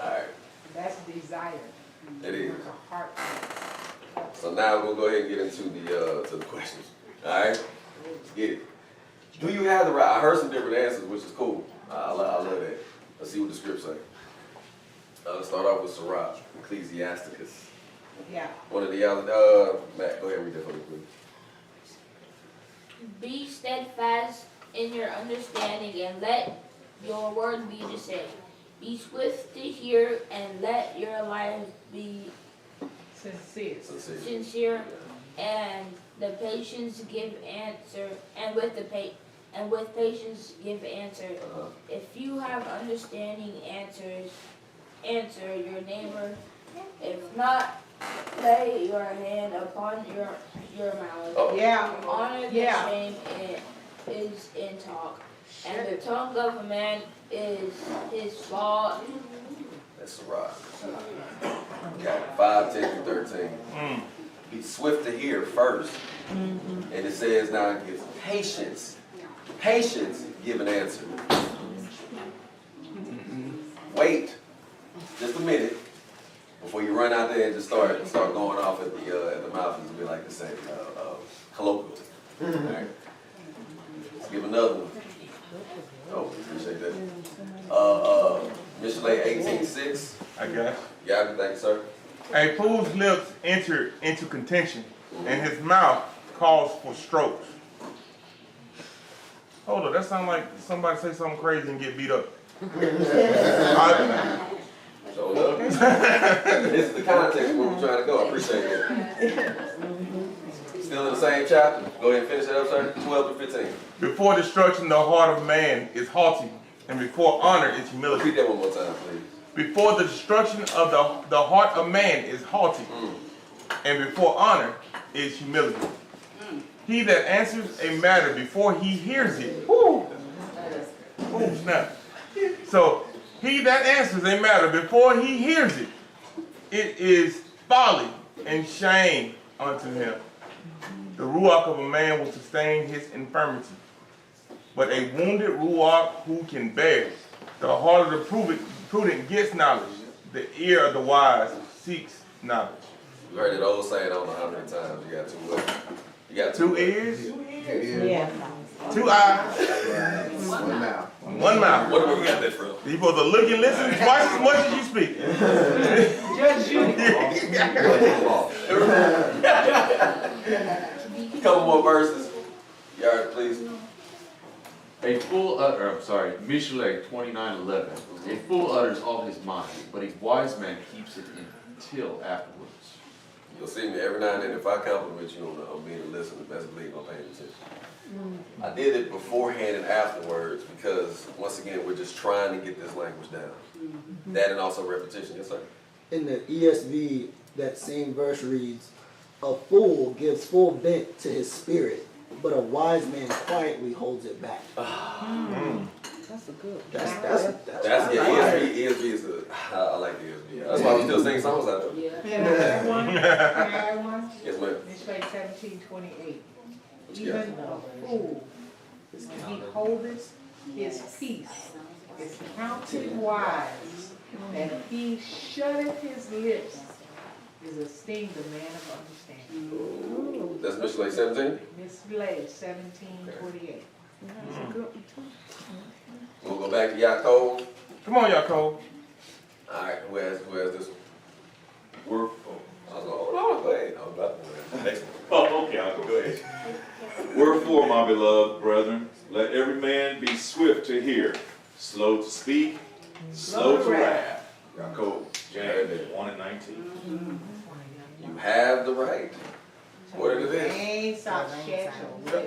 All right. That's desire. It is. It's a heart. So now we'll go ahead and get into the to the questions. All right. Let's get it. Do you have the right? I heard some different answers, which is cool. I love that. Let's see what the script say. Let's start off with Sirach, Ecclesiasticus. Yeah. One of the other, Matt, go ahead and read that for me, please. Be steadfast in your understanding and let your word be the same. Be swift to hear and let your life be sincere, and the patience give answer, and with patience give answer. If you have understanding, answer your neighbor. If not, lay your hand upon your mouth. Yeah. Honor the shame is in talk, and the tongue of a man is his fault. That's Sirach. Okay, 5, 10, through 13. Be swift to hear first. And it says now it gives patience. Patience, give an answer. Wait just a minute before you run out there and just start going off at the mouth, as we like to say, colloquial. All right. Let's give another one. Oh, appreciate that. Mishlei 18:6. I guess. Yeah, thank you, sir. A fool's lips enter into contention, and his mouth calls for strokes. Hold on, that sounds like somebody say something crazy and get beat up. So, this is the context of where we're trying to go. I appreciate that. Still in the same chapter. Go ahead and finish it up, sir. 12 to 15. Before destruction, the heart of man is haughty, and before honor is humility. Repeat that one more time, please. Before the destruction of the heart of man is haughty, and before honor is humility. He that answers a matter before he hears it. Whoo! Oh, snap. So, he that answers a matter before he hears it, it is folly and shame unto him. The ruach of a man will sustain his infirmity, but a wounded ruach who can bear? The heart of the prudent gets knowledge. The ear of the wise seeks knowledge. You heard that old saying, I don't know how many times. You got two ears? Yeah. 2 eyes. One mouth. One mouth. Where we got that from? You supposed to look and listen twice as much as you speak. Judge Judy. Couple more verses. Yard, please. A fool Mishlei 29:11. A fool utters all his mind, but a wise man keeps it until afterwards. You'll see me every now and then. If I compliment you on being a listener, best believe I'm paying attention. I did it beforehand and afterwards because, once again, we're just trying to get this language down. That and also repetition. Yes, sir? In the ESV, that same verse reads, "A fool gives full vent to his spirit, but a wise man quietly holds it back." That's a good. That's ESV is I like the ESV. That's why we still sing songs out there. Can I add one? Can I add one? Yes, ma'am. Mishlei 17:28. What Even a fool, when he holdeth his peace, is counted wise, and he shutteth his lips, is esteemed a man of understanding. That's Mishlei 17? Mishlei 17:28. We'll go back to Yaakov. Come on, Yaakov. All right, who has this one? I was going, hold on, go ahead. I was about to next one. Oh, okay, I'll go ahead. Wherefore, my beloved brethren, let every man be swift to hear, slow to speak, slow to wrath. Yaakov. James 1:19. You have the right. What it is? Ain't stop checking.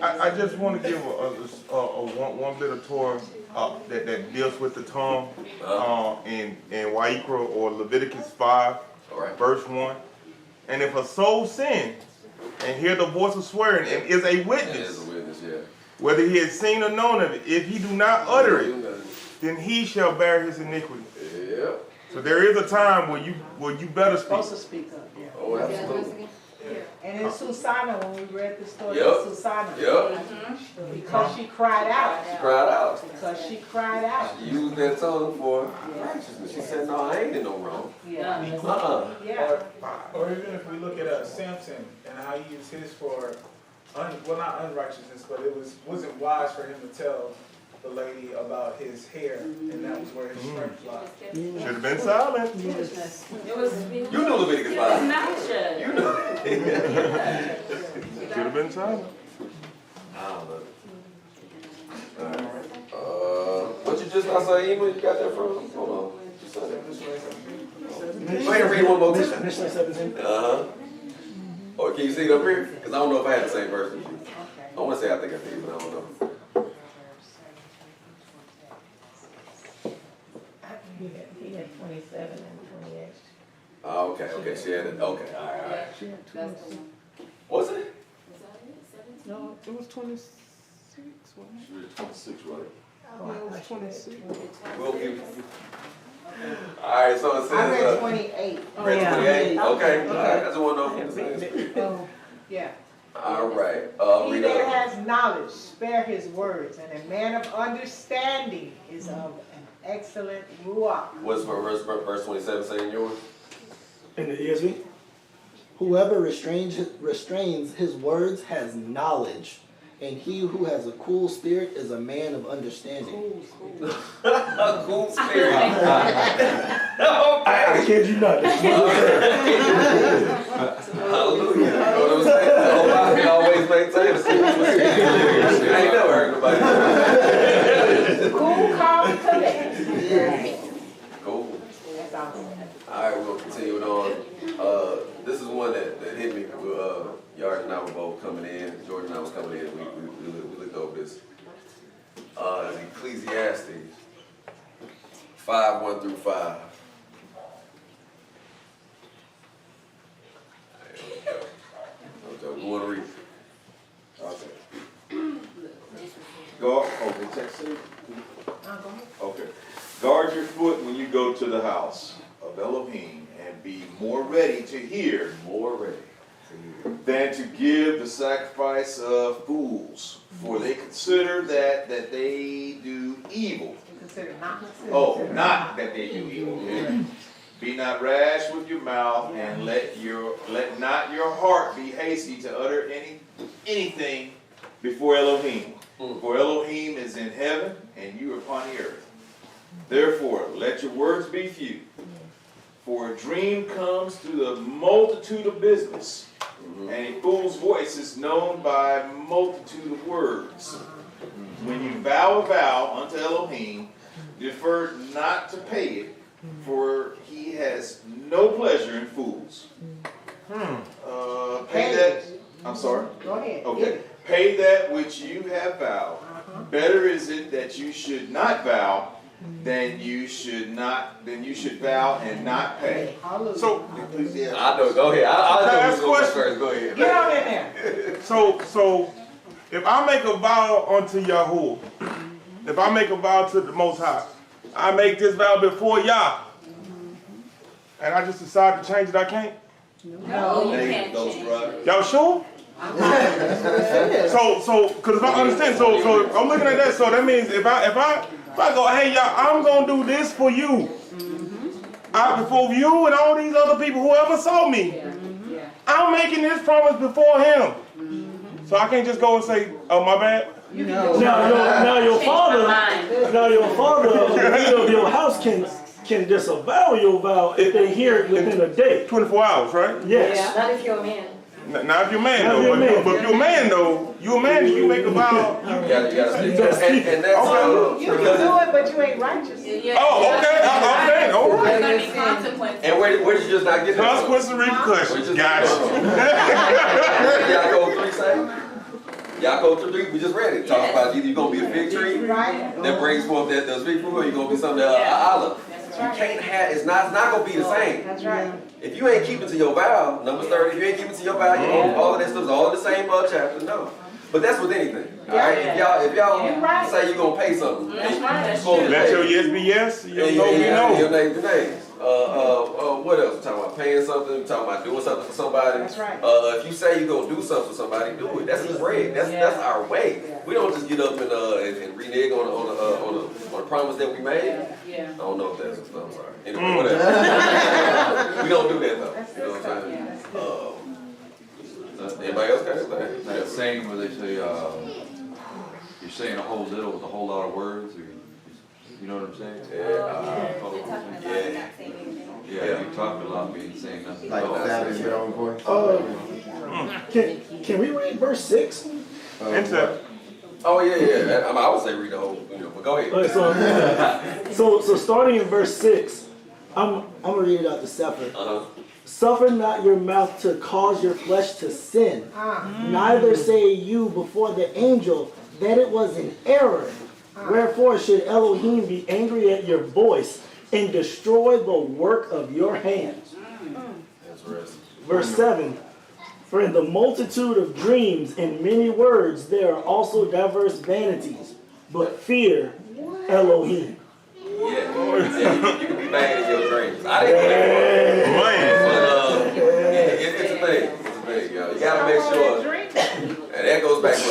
I just want to give one bit of Torah that deals with the tongue in Wa'ikra or Leviticus 5, verse 1. And if a soul sin and hear the voice of swearing and is a witness, whether he has seen or known of it, if he do not utter it, then he shall bear his iniquity. Yeah. So there is a time where you better speak. Supposed to speak up. Yeah. Oh, absolutely. And in Susanna, when we read the story Yep. of Susanna, because she cried out. She cried out. Because she cried out. She used that tongue for righteousness. She said, no, I ain't in no wrong. Yeah. Yeah. Or even if we look at Samson and how he used his for, not unrighteousness, but wasn't wise for him to tell the lady about his hair, and that was where his strength lied. Should have been silent. It was. You knew Leviticus 5. You knew. Should have been silent. I don't know. What you just not say, Ema? You got that from? Hold on. You said that. Go ahead and read one more time. Mishnah 17. Or can you see it up here? Because I don't know if I had the same verse as you. I want to say I think I did, but I don't know. He had 27 and 28. Oh, okay. She had it. Okay, all right. What's it? No, it was 26, wasn't it? She was 26, right? Yeah, it was 26. We'll give you. All right, so it says. I read 28. Read 28? Okay. All right, I just want to know what it says. Yeah. All right. He Read that up. has knowledge, spare his words, and a man of understanding is of an excellent ruach. What's verse 27 saying yours? In the ESV? Whoever restrains his words has knowledge, and he who has a cool spirit is a man of understanding. A cool spirit. I kid you not. Hallelujah. You know what I'm saying? Nobody always maintain a secret. I ain't never heard nobody. Cool, calm, and collected. Cool. That's awesome. All right, we'll continue it on. This is one that hit me. Yard and I were both coming in. Jordan and I was coming in. We looked over this. Ecclesiastes 5:1 through 5. Okay, we want to read. Okay. Text it. Okay. Guard your foot when you go to the house of Elohim, and be more ready to hear. More ready. Than to give the sacrifice of fools, for they consider that they do evil. Consider not. Oh, not that they do evil. Yeah. Be not rash with your mouth, and let not your heart be hasty to utter anything before Elohim. For Elohim is in heaven, and you are upon the earth. Therefore, let your words be few. For a dream comes through the multitude of business, and a fool's voice is known by a multitude of words. When you vow a vow unto Elohim, defer not to pay it, for he has no pleasure in fools. Pay that. I'm sorry. Go ahead. Okay. Pay that which you have vowed. Better is it that you should not vow than you should vow and not pay. So I know. Go ahead. I'll ask question first. Go ahead. Get on in there. So if I make a vow unto Yahuwah, if I make a vow to the Most High, I make this vow before Yah, and I just decide to change it, I can't? No, you can't change it. Y'all sure? So, because if I understand, so I'm looking at that, so that means if I go, hey y'all, I'm gonna do this for you, before you and all these other people, whoever saw me, I'm making this promise before him. So I can't just go and say, oh my bad. Now your father of your house can disavow your vow if they hear it within a day. 24 hours, right? Yes. Not if you're a man. Not if you're a man though, but if you're a man though, you make a vow. You gotta speak. And that's You can do it, but you ain't righteous. Oh, okay. right, all right. And where did you just not get that? Consequences and repercussions. Gotcha. Yaakov 3 say? Yaakov 3, we just read it. Talking about either you're going to be a fig tree that brings forth that does fig fruit, or you're going to be something olive. You can't have, it's not going to be the same. That's right. If you ain't keeping to your vow, Numbers 30, if you ain't keeping to your vow, you know, all of that stuff's all in the same chapter, no. But that's with anything. All right? If y'all say you're going to pay something, Let your yes be yes, your no be no. Your name be names. What else? We're talking about paying something, we're talking about doing something for somebody. That's right. If you say you're going to do something for somebody, do it. That's the bread. That's our way. We don't just get up and renege on a promise that we made. Yeah. I don't know if that's, I'm sorry. Anyway, whatever. We don't do that though. You know what I'm saying? Anybody else got anything? That saying where they say, you're saying a whole little with a whole lot of words, or you know what I'm saying? Yeah, you're talking a lot, but you're saying nothing. Like that is your own voice. Can we read verse 6? Oh yeah. I would say read the whole, but go ahead. So starting in verse 6, I'm gonna read it out the Sefer. Suffer not your mouth to cause your flesh to sin. Neither say you before the angel that it was an error. Wherefore should Elohim be angry at your voice and destroy the work of your hands? Verse 7. For in the multitude of dreams and many words there are also diverse vanities, but fear Elohim. Yeah, you can be mad in your dreams. I didn't get it. It's a thing. It's a thing, y'all. You gotta make sure. And that goes back to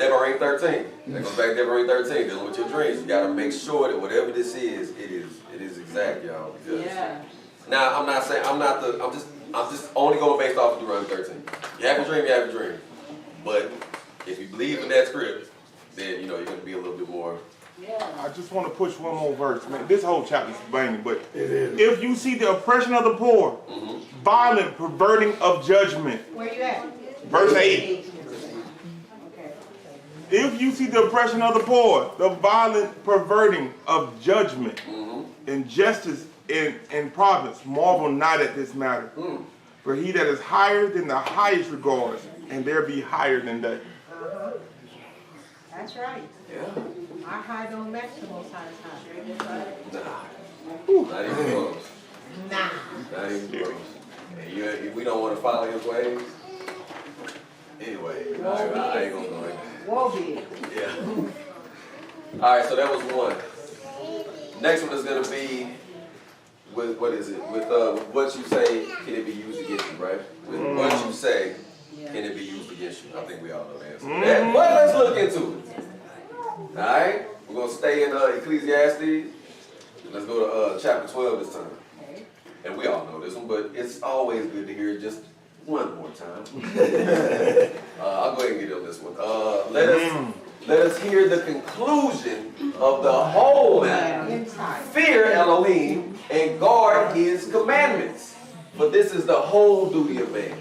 Devarim 13. That goes back to Devarim 13, dealing with your dreams. You gotta make sure that whatever this is, it is exact, y'all. Because now I'm not saying I'm just only going based off of Deuteronomy 13. You have a dream, you have a dream. But if you believe in that script, then you're gonna be a little bit more. I just want to push one more verse, man. This whole chapter is banging, but if you see the oppression of the poor, violent perverting of judgment. Where you at? Verse 8. Okay. If you see the oppression of the poor, the violent perverting of judgment, injustice in province, marvel not at this matter. For he that is higher than the highest regards, and there be higher than they. That's right. Yeah. Our high don't match the Most High's high. Not even close. Nah. Not even close. And if we don't want to follow his ways, anyway, I ain't gonna go in there. Woe be. Yeah. All right, so that was one. Next one is gonna be with what is it? With what you say, can it be used against you, right? With what you say, can it be used against you? I think we all know the answer to that. But let's look into it. Alright, we're going to stay in Ecclesiastes. Let's go to chapter 12 this time. And we all know this one, but it's always good to hear it just one more time. I'll go ahead and get on this one. Let us hear the conclusion of the whole matter. Fear Elohim and guard his commandments. For this is the whole duty of man.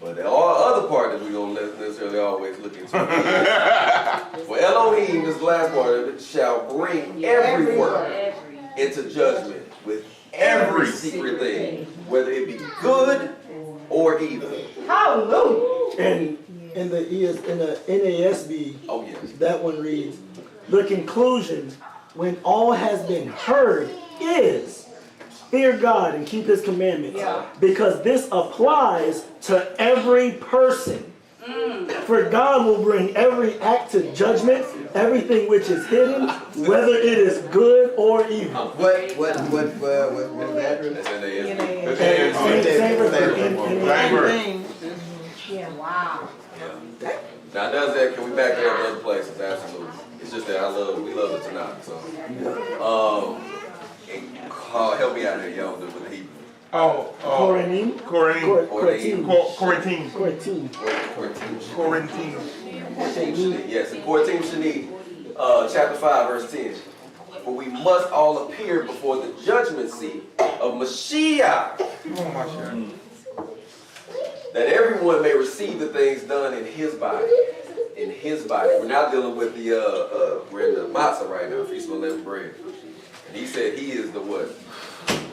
But the other part that we don't necessarily always look into. For Elohim, this last part of it, shall bring every work into judgment with every secret thing, whether it be good or evil. Hallelujah. And in the NASB, that one reads, the conclusion, when all has been heard, is fear God and keep his commandments. Because this applies to every person. For God will bring every act to judgment, everything which is hidden, whether it is good or evil. What address? Yeah, wow. Now does that, can we back that up in other places? Absolutely. It's just that we love the Tanakh. So help me out here, y'all, with the Hebrew. Quarantine. Yes, in Quarantine Shani, chapter 5, verse 10. For we must all appear before the judgment seat of Mashiach. That everyone may receive the things done in his body. In his body. We're not dealing with we're in the matzah right now, Feast of Unleavened Bread. And he said he is the what?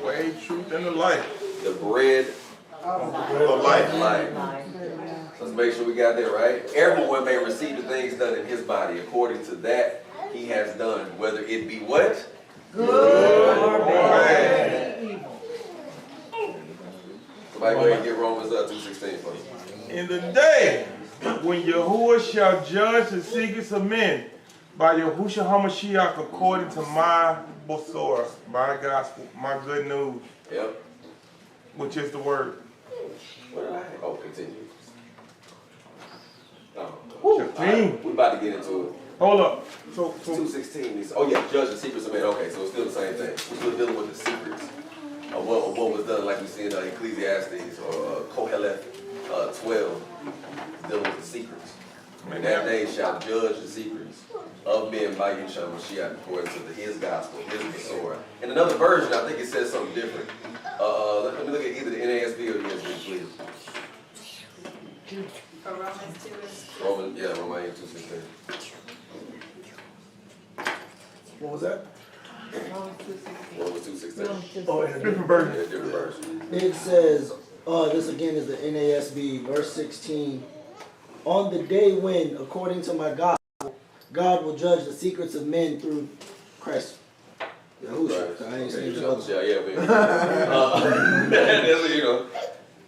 Way, truth, and the life. The bread of life. Let's make sure we got that right. Everyone may receive the things done in his body according to that he has done, whether it be what? Good or bad. Somebody go ahead and get Romans 2:16 for me. In the day when Yahuwah shall judge the secrets of men by Yahushua HaMashiach according to my Bosora, my gospel, my good news. Yep. Which is the word. Oh, continue. We about to get into it. Hold up. So 2:16. Oh yeah, judge the secrets of men. Okay, so it's still the same thing. We're still dealing with the secrets of what was done, like we see in Ecclesiastes or Koheleth 12. Dealing with the secrets. And that day shall judge the secrets of men by Yeshua Mashiach according to his gospel, his Bosora. In another version, I think it says something different. Let me look at either the NASB or the ESV, please. For Romans 2 is... Romans 2:16. What was that? Romans 2:16. Oh, in a different version. Yeah, different version. It says, this again is the NASB, verse 16. On the day when, according to my gospel, God will judge the secrets of men through Christ. Yahushua. I ain't saying Yeah, baby. That's what you know.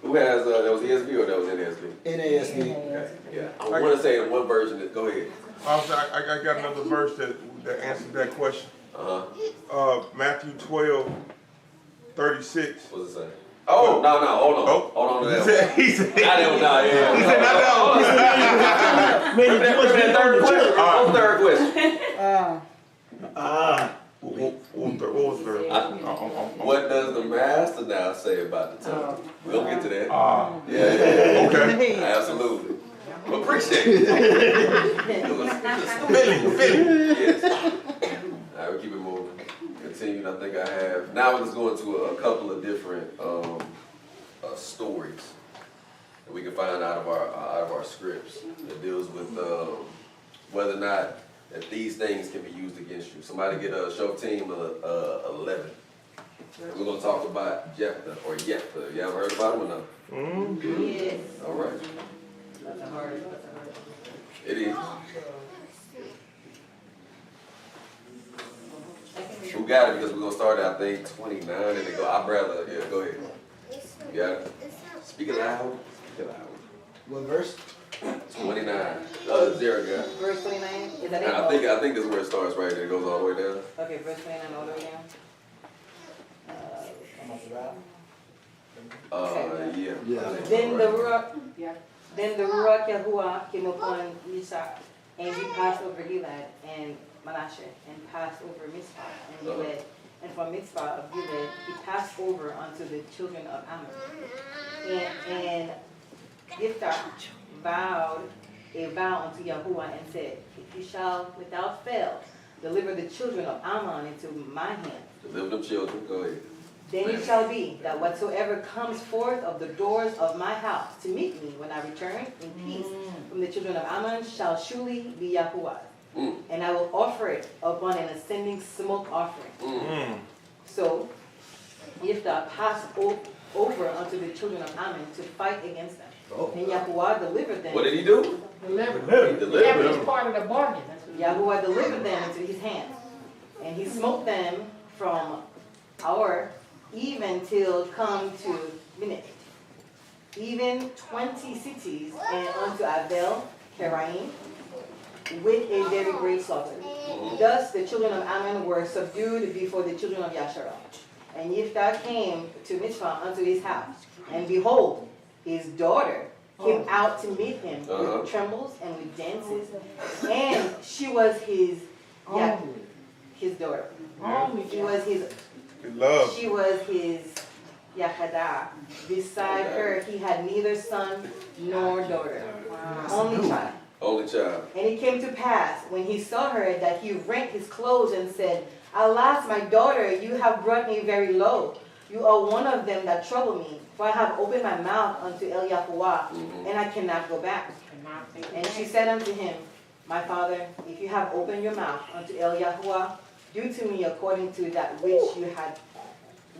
Who has, that was ESV or that was NASB? NASB. Okay. Yeah. I want to say in one version, go ahead. I got another verse that answers that question. Matthew 12:36. What's it say? Oh, no, hold on. Hold on to that. He said, I don't know. Yeah. He said, not that one. Third question. Third question. What does the master now say about the tongue? We'll get to that. Yeah. Okay. Absolutely. Appreciate it. Yes. All right, we'll keep it moving. Continuing, I think I have. Now let's go into a couple of different stories that we can find out of our scripts that deals with whether or not that these things can be used against you. Somebody get a show team 11. We're going to talk about Jephthah or Yephthah. You ever heard about him or no? Yes. All right. That's a hard. It is. Who got it? Because we're going to start at, I think, 29 and then go. I'd rather, go ahead. You got it? Speak it loud. Speak it loud. What verse? 29. Zero guy. Verse 29? Is that it? I think this is where it starts right there. It goes all the way down. Okay, verse 29 all the way down. Then the Ruach Yahuwah came upon Mizpah, and he passed over Gilead and Manasseh, and passed over Mizpah and Gilead. And from Mizpah of Gilead, he passed over unto the children of Ammon. And Yephthah vowed a vow unto Yahuwah and said, "He shall without fail deliver the children of Ammon into my hand. Deliver them children. Go ahead. Then it shall be that whatsoever comes forth of the doors of my house to meet me when I return in peace from the children of Ammon shall surely be Yahuwah's. And I will offer it upon an ascending smoke offering." So Yephthah passed over unto the children of Ammon to fight against them. And Yahuwah delivered them. What did he do? Delivered. He delivered That them. was part of the bargain. Yahuwah delivered them into his hands. And he smote them from our even till come to Minit, even 20 cities, and unto Abel, Karaim, with a very great slaughter. Thus the children of Ammon were subdued before the children of Yasharal. And Yephthah came to Mizpah unto his house, and behold, his daughter came out to meet him with trembles and with dances, and she was his daughter. She was his love. She was his Yahadah. Beside her, he had neither son nor daughter. Only child. Only child. And it came to pass, when he saw her, that he rent his clothes and said, "Alas, my daughter, you have brought me very low. You are one of them that trouble me, for I have opened my mouth unto El Yahuwah, and I cannot go back." And she said unto him, My father, if you have opened your mouth unto El Yahuwah, do to me according to that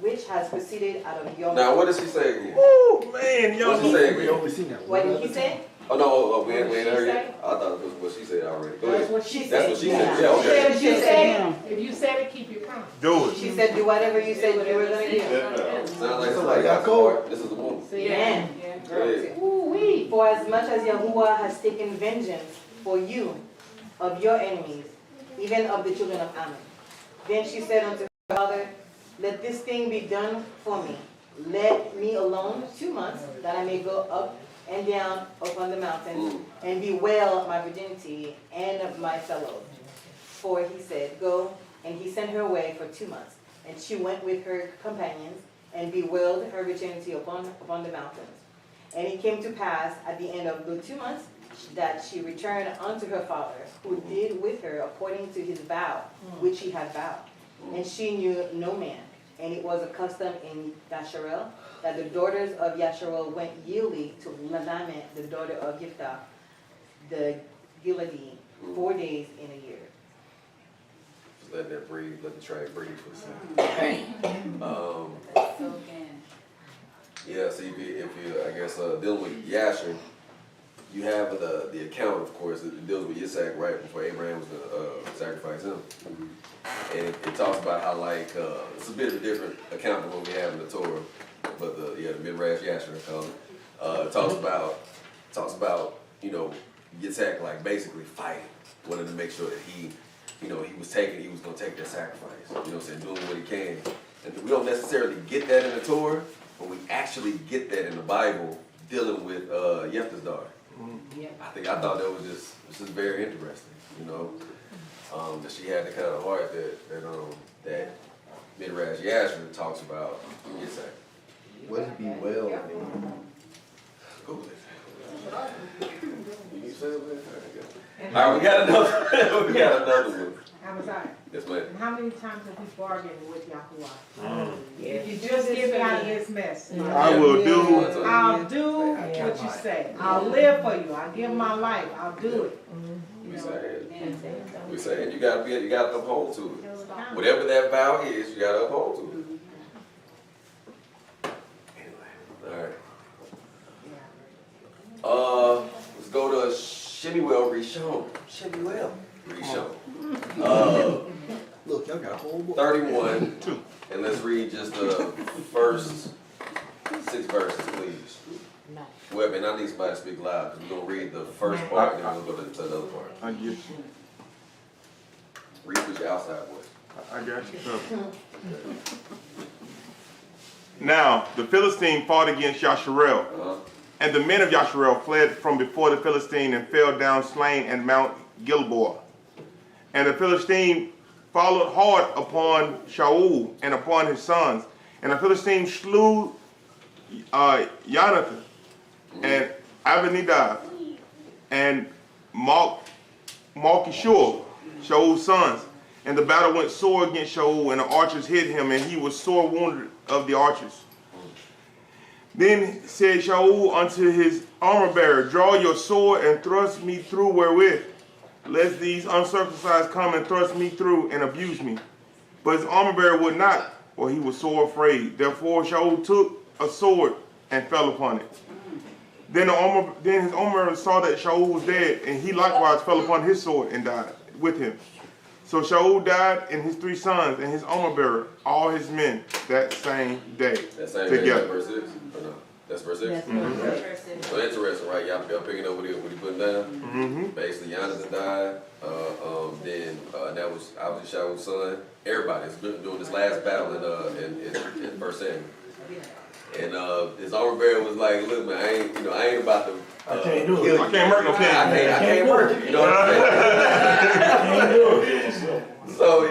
which has proceeded out of your mouth. Now, what does he say again? Oh man, y'all. What does he say We again? only seen that. What did he say? Oh no, we ain't What did heard she yet. I thought it was what she said already. Go That's ahead. what she That's said. what she Yeah. said. Yeah, okay. If you said, if you said it, keep your promise. Do it. She said, do whatever you said you were going to do. Sounds like So somebody got cold. This is the woman. Amen. Go ahead. Ooh-wee. For as much as Yahuwah has taken vengeance for you of your enemies, even of the children of Ammon. Then she said unto her father, let this thing be done for me. Let me alone 2 months, that I may go up and down upon the mountains, and bewail my virginity and my fellows. For he said, go, and he sent her away for 2 months. And she went with her companions, and bewailed her virginity upon the mountains. And it came to pass at the end of the 2 months, that she returned unto her father, who did with her according to his vow, which he had vowed. And she knew no man. And it was a custom in Yasharel, that the daughters of Yasharel went yearly to Lashan, the daughter of Yiftah, the Gileadite, 4 days in a year. Just let that breathe. Let the track breathe for a second. Yeah. See, if you, I guess, dealing with Yasher, you have the account, of course, it deals with Yitzhak right before Abraham was going to sacrifice him. And it talks about how, like, it's a bit of a different account than what we have in the Torah, but the Midrash Yasher, I call it. Talks about, you know, Yitzhak, like, basically fighting, wanted to make sure that he was going to take that sacrifice, you know what I'm saying, doing what he can. And we don't necessarily get that in the Torah, but we actually get that in the Bible dealing with Yephthah's daughter. I thought that was just very interesting, you know, that she had the kind of heart that Midrash Yasher talks about. What does be well mean? Go with it. You say it? All right, we got another one. Amaziah. Yes, ma'am. And how many times have we bargained with Yahuwah? If you just get me out of this mess. I will do. I'll do what you say. I'll live for you. I'll give my life. I'll do it. We saying you gotta uphold to it. Whatever that vow is, you gotta uphold to it. Anyway, all right. Let's go to Shemuel Rishon. Look, y'all got a whole book. 31, and let's read just the first 6 verses, please. Well, and I need somebody to speak loud, because we're going to read the first part, and then we'll go to the other part. I get you. Read with your outside voice. I got you. Now, the Philistine fought against Yasharel, and the men of Yasharel fled from before the Philistine and fell down slain at Mount Gilboa. And the Philistine followed hard upon Shaul and upon his sons. And the Philistine slew Jonathan and Abinadab and Malchishua, Shaul's sons. And the battle went sore against Shaul, and the archers hit him, and he was sore wounded of the archers. Then said Shaul unto his armor-bearer, draw your sword and thrust me through wherewith, lest these uncircumcised come and thrust me through and abuse me. But his armor-bearer would not, for he was sore afraid. Therefore Shaul took a sword and fell upon it. Then his armor-bearer saw that Shaul was dead, and he likewise fell upon his sword and died with him. So Shaul died and his 3 sons and his armor-bearer, all his men, that same day. That same together. day, verse 6? Or no? That's verse 6? That's verse 6. So interesting, right? Y'all picking up what he putting down? Basically, Jonathan died. Then that was obviously Shaul's son. Everybody's been doing this last battle in 1 Samuel. And his armor bearer was like, look, man, I ain't about to I can't do it. I can't murder no king. I can't murder you. You know what I'm saying? So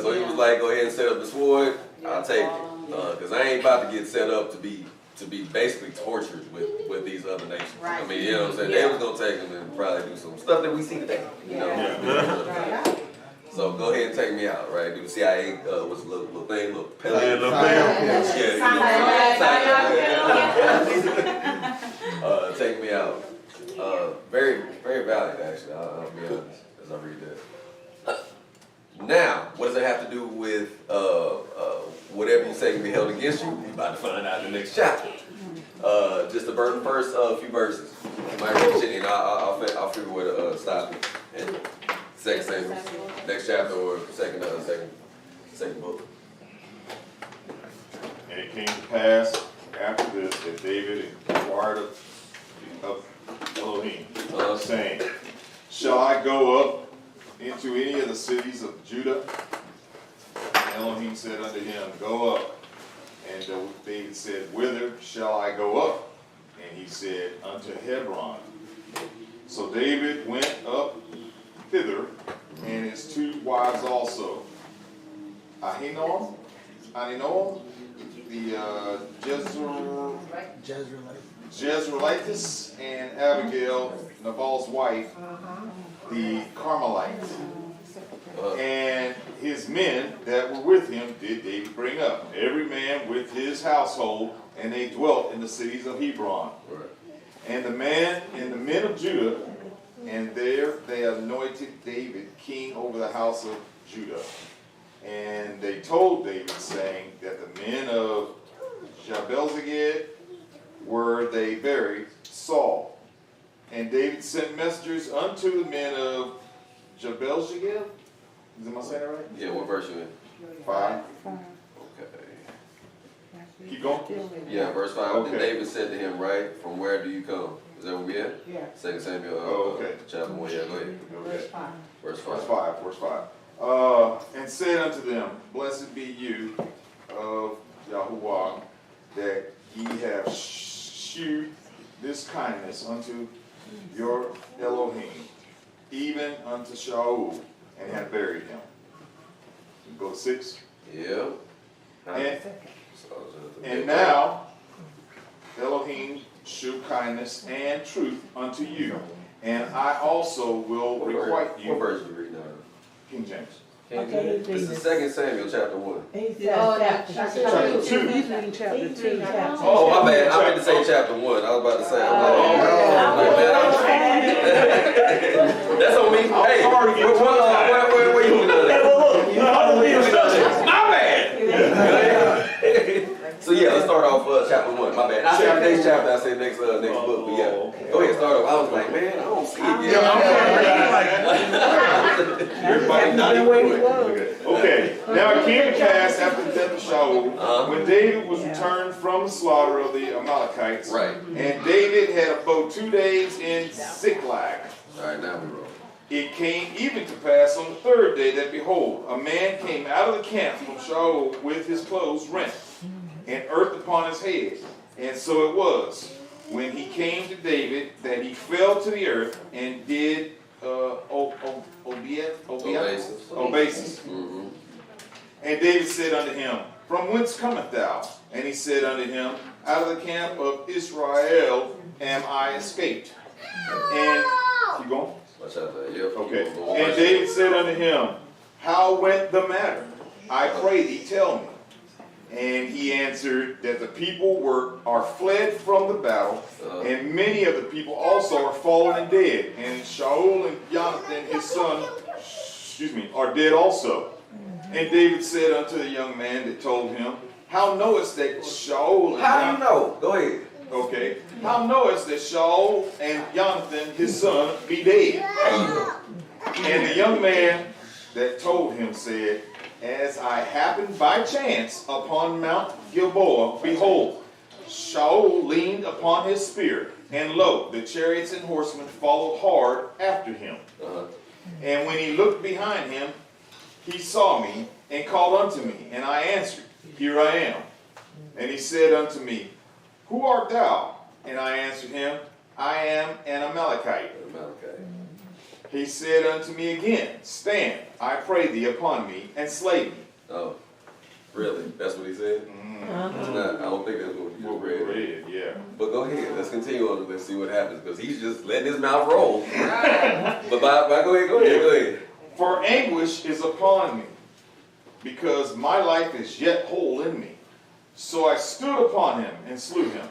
so he was like, go ahead and set up the sword. I'll take it, because I ain't about to get set up to be basically tortured with these other nations. Right. I mean, you know what I'm saying? They was gonna take him and probably do some stuff that we see today. You know. So go ahead and take me out, right? Do CIA what's a little thing, little pellet. Take me out. Very, very valid, actually. I'll be honest as I read that. Now, what does it have to do with whatever you say can be held against you? We're about to find out in the next chapter. Just the first few verses. You might read it, and I'll figure where to stop it. And second Samuel, next chapter, or second book. And it came to pass after this that David inquired of Elohim, saying, shall I go up into any of the cities of Judah? And Elohim said unto him, go up. And David said, whither shall I go up? And he said, unto Hebron. So David went up thither, and his 2 wives also, Ahinoam, the Jezreelites, and Abigail, Nabal's wife, the Carmelite. And his men that were with him did David bring up, every man with his household, and they dwelt in the cities of Hebron. And the men of Judah, and there they anointed David king over the house of Judah. And they told David, saying that the men of Jabelzeged were they buried Saul. And David sent messengers unto the men of Jabelzeged. Am I saying that right? Yeah, what verse you in? 5. Okay. Keep going? Yeah, verse 5. Okay. Then David said to him, right, from where do you come? Is that where we at? Yeah. 2 Samuel, okay. chapter 1. Yeah, go ahead. Verse 5. Verse 5. Verse 5. And said unto them, blessed be you of Yahuwah, that ye have shewed this kindness unto your Elohim, even unto Shaul, and have buried him. Go to 6. Yeah. And now Elohim shew kindness and truth unto you, and I also will requite you. What verse you reading now? King James. This is 2 Samuel chapter 1. Chapter 2. He's reading chapter 2. Oh, my bad. I meant to say chapter 1. I was about to say. That's on me. Hey, where you looking at? My bad. So yeah, let's start off chapter 1. My bad. I said next chapter. I said next book. But yeah, go ahead. Start off. I was like, man, I don't see it yet. Everybody not even. Okay. Now it came to pass after the death of Shaul, when David was returned from the slaughter of the Amalekites, right? And David had abode 2 days in Ziklag. All right, now we roll. It came even to pass on the 3rd day that, behold, a man came out of the camp from Shaul with his clothes rent, and earth upon his head. And so it was, when he came to David, that he fell to the earth and did obeisance. And David said unto him, from whence cometh thou? And he said unto him, out of the camp of Israel am I escaped. And keep going. Okay. And David said unto him, how went the matter? I pray thee, tell me. And he answered that the people are fled from the battle, and many of the people also are fallen and dead. And Shaul and Jonathan his son, are dead also. And David said unto the young man that told him, how knowest that Shaul and How you know? Go ahead. Okay. How knowest that Shaul and Jonathan his son be dead? And the young man that told him said, as I happened by chance upon Mount Gilboa, behold, Shaul leaned upon his spear, and lo, the chariots and horsemen followed hard after him. And when he looked behind him, he saw me and called unto me, and I answered, here I am. And he said unto me, who art thou? And I answered him, I am an Amalekite. He said unto me again, stand, I pray thee, upon me, and slay me. Oh, really? That's what he said? It's not, I don't think that's what we read. Yeah. But go ahead, let's continue on and let's see what happens, because he's just letting his mouth roll. But go ahead. For anguish is upon me, because my life is yet whole in me. So I stood upon him and slew him,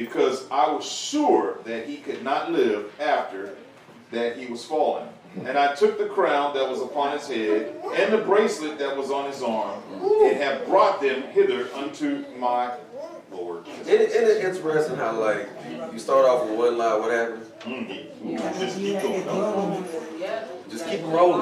because I was sure that he could not live after that he was fallen. And I took the crown that was upon his head and the bracelet that was on his arm, and have brought them hither unto my Lord. Isn't it interesting how, like, you start off with one lie, what happens? Just keep going. Just keep rolling.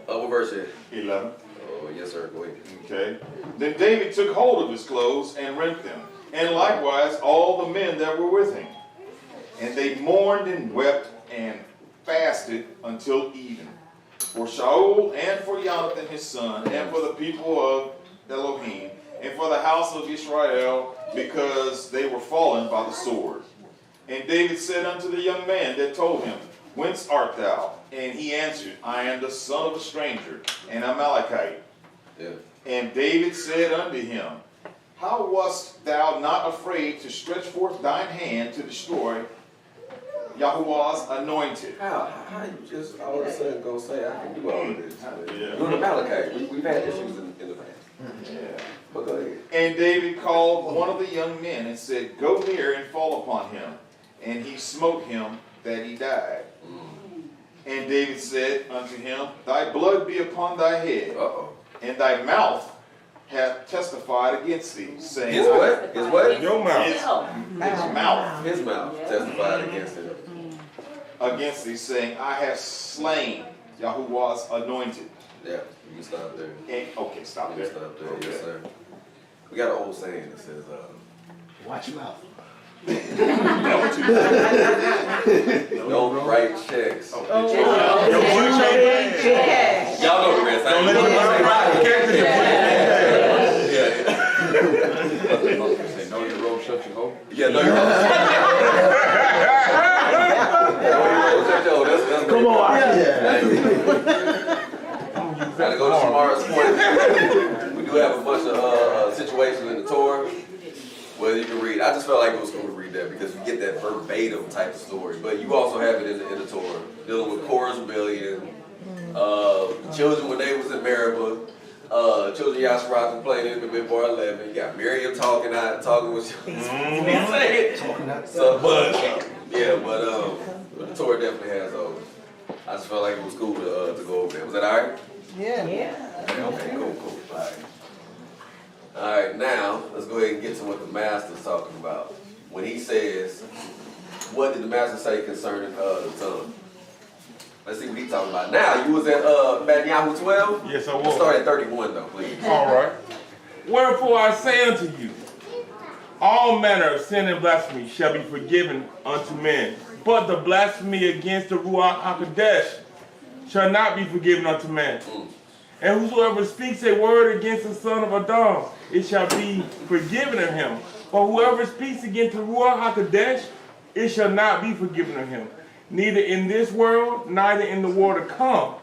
What verse is 11. Oh, yes, sir. Go ahead. Okay. Then David took hold of his clothes and rent them, and likewise all the men that were with him. And they mourned and wept and fasted until even, for Shaul and for Jonathan his son, and for the people of Elohim, and for the house of Israel, because they were fallen by the sword. And David said unto the young man that told him, Whence art thou? And he answered, I am the son of a stranger, an Amalekite. Yeah. And David said unto him, How wast thou not afraid to stretch forth thine hand to destroy Yahuwah's anointed? How you just all of a sudden go say I can do all of this? You're an Amalekite. We've had issues in the past. Yeah. But go ahead. And David called one of the young men and said, Go near and fall upon him. And he smote him that he died. And David said unto him, Thy blood be upon thy head, and thy mouth hath testified against thee, saying, His what? His what? Your mouth. His mouth. His mouth testified against him. Against thee, saying, I have slain Yahuwah's anointed. Yeah, you can stop there. And, okay, stop there. Stop there, Okay. yes, sir. We got an old saying that says, Watch your mouth. don't write checks. Don't Y'all know the rest. let your mouth write checks. Say, know your road, shut your hole. Yeah, know your road. Come on. Gotta go to tomorrow's point. We do have a bunch of situations in the Torah where you can read. I just felt like it was cool to read that because you get that verbatim type of story. But you also have it in the Torah, dealing with Korah's rebellion, children when they was in Meribah, children Yasharat complaining in Midbar 11. You got Miriam talking with you. So, but the Torah definitely has those. I just felt like it was cool to go over there. Was that all right? Yeah. Okay, cool. All right, now let's go ahead and get to what the master's talking about. When he says, what did the master say concerning the tongue? Let's see what he's talking about. Now, you was at Matthew 12? Yes, I was. Let's start at 31 though, please. All right. Wherefore I say unto you, all manner of sin and blasphemy shall be forgiven unto men, but the blasphemy against the Ruach HaKodesh shall not be forgiven unto man. And whosoever speaks a word against the son of Adam, it shall be forgiven of him. But whoever speaks against the Ruach HaKodesh, it shall not be forgiven of him. Neither in this world, neither in the world to come.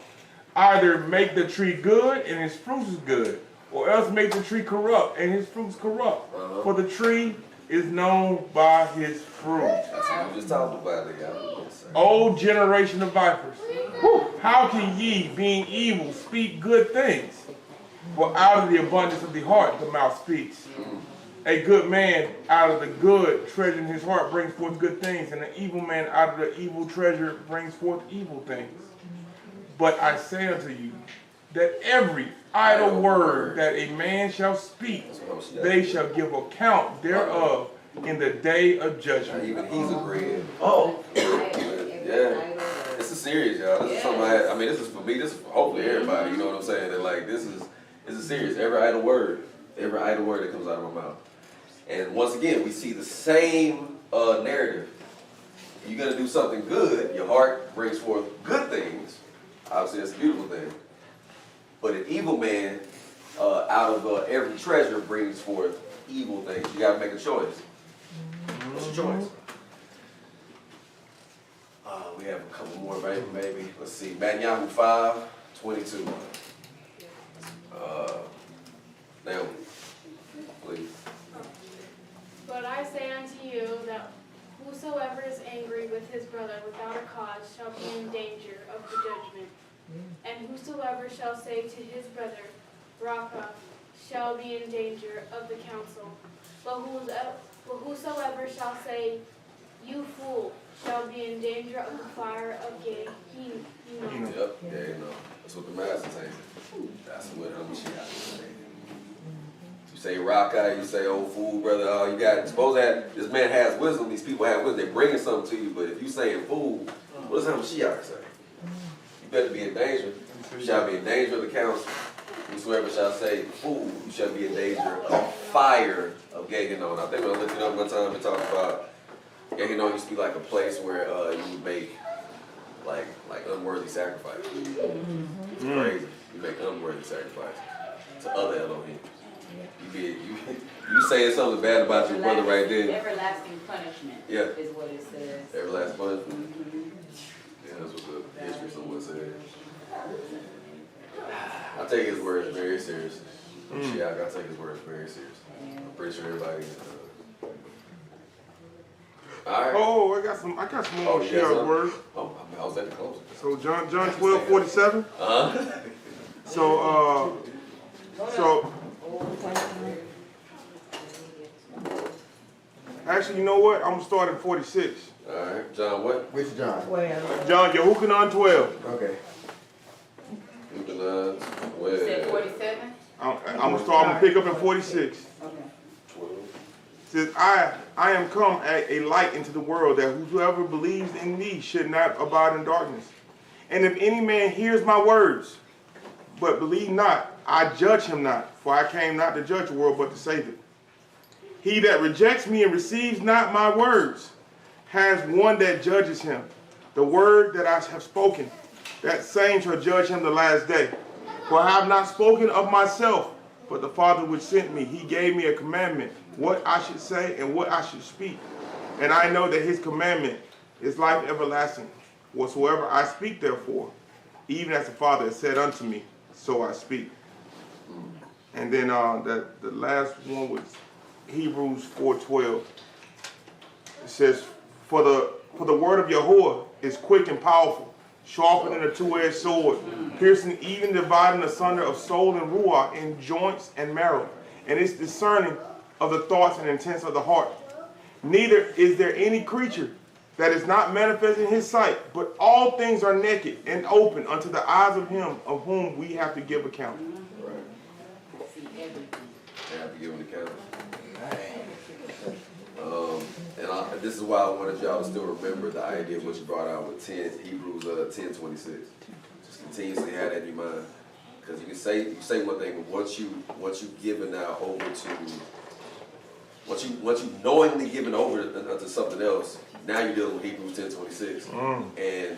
Either make the tree good, and his fruits is good, or else make the tree corrupt, and his fruits corrupt. For the tree is known by his fruit. That's what we just talked about it, y'all. O generation of vipers, how can ye, being evil, speak good things? For out of the abundance of the heart the mouth speaks. A good man out of the good treasure in his heart brings forth good things, and an evil man out of the evil treasure brings forth evil things. But I say unto you, that every idle word that a man shall speak, they shall give account thereof in the day of judgment. Even he's agreeing. Yeah. This is serious, y'all. This is something this is for me, this is for hopefully everybody, you know what I'm saying? And like this is serious. Every idle word that comes out of my mouth. And once again, we see the same narrative. You're gonna do something good, your heart brings forth good things. Obviously that's a beautiful thing. But an evil man out of every treasure brings forth evil things. You gotta make a choice. What's your choice? We have a couple more, maybe. Let's see. Matthew 5:22. Naomi, please. But I say unto you that whosoever is angry with his brother without a cause shall be in danger of the judgment. And whosoever shall say to his brother, Raka, shall be in danger of the council. But But whosoever shall say, You fool, shall be in danger of the fire of Gehenna. Yep, yeah, you know. That's what the master says. That's what Mashiach is saying. You say Rakai, you say, oh fool, brother, you got, suppose that this man has wisdom, these people have wisdom, they're bringing something to you, but if you saying fool, what does Mashiach say? You better be in danger. You shall be in danger of the council. Whosoever shall say fool, you shall be in danger of fire of Gehenna. I think when I looked it up one time, it talked about Gehenna used to be like a place where you would make like unworthy sacrifice. It's crazy. You make unworthy sacrifice to other Elohim. You saying something bad about your brother right there. Everlasting punishment. Yeah. Is what it says. Everlasting punishment. Yeah, that's what the history someone said. I take his words very seriously. Yeah, I take his words very seriously. I'm pretty sure everybody. All right. Oh, I got some more Mashiach words. Oh, I was at the close. So John 12:47. So actually, you know what? I'm gonna start at 46. All right, John, what? Which John? John Yehukanan 12. Okay. Yehukanan 12. You said 47? I'm gonna pick up at 46. Okay. It says, I am come a light into the world, that whosoever believes in me should not abide in darkness. And if any man hears my words, but believe not, I judge him not, for I came not to judge the world, but to save it. He that rejects me and receives not my words has one that judges him. The word that I have spoken, that same shall judge him the last day. For I have not spoken of myself, but the Father which sent me. He gave me a commandment, what I should say and what I should speak. And I know that his commandment is life everlasting. Whatsoever I speak, therefore, even as the Father has said unto me, so I speak. And then the last one was Hebrews 4:12. It says, For the word of Yahuwah is quick and powerful, sharper than a two-edged sword, piercing even dividing asunder of soul and ruach, in joints and marrow, and it's discerning of the thoughts and intents of the heart. Neither is there any creature that is not manifest in his sight, but all things are naked and open unto the eyes of him of whom we have to give account. They have to give an account. This is why I wanted y'all to still remember the idea of what you brought out with Hebrews 10:26. Just continuously have that in your mind, because you say one thing, but once you given now over to, once you knowingly given over to something else, now you're dealing with Hebrews 10:26, and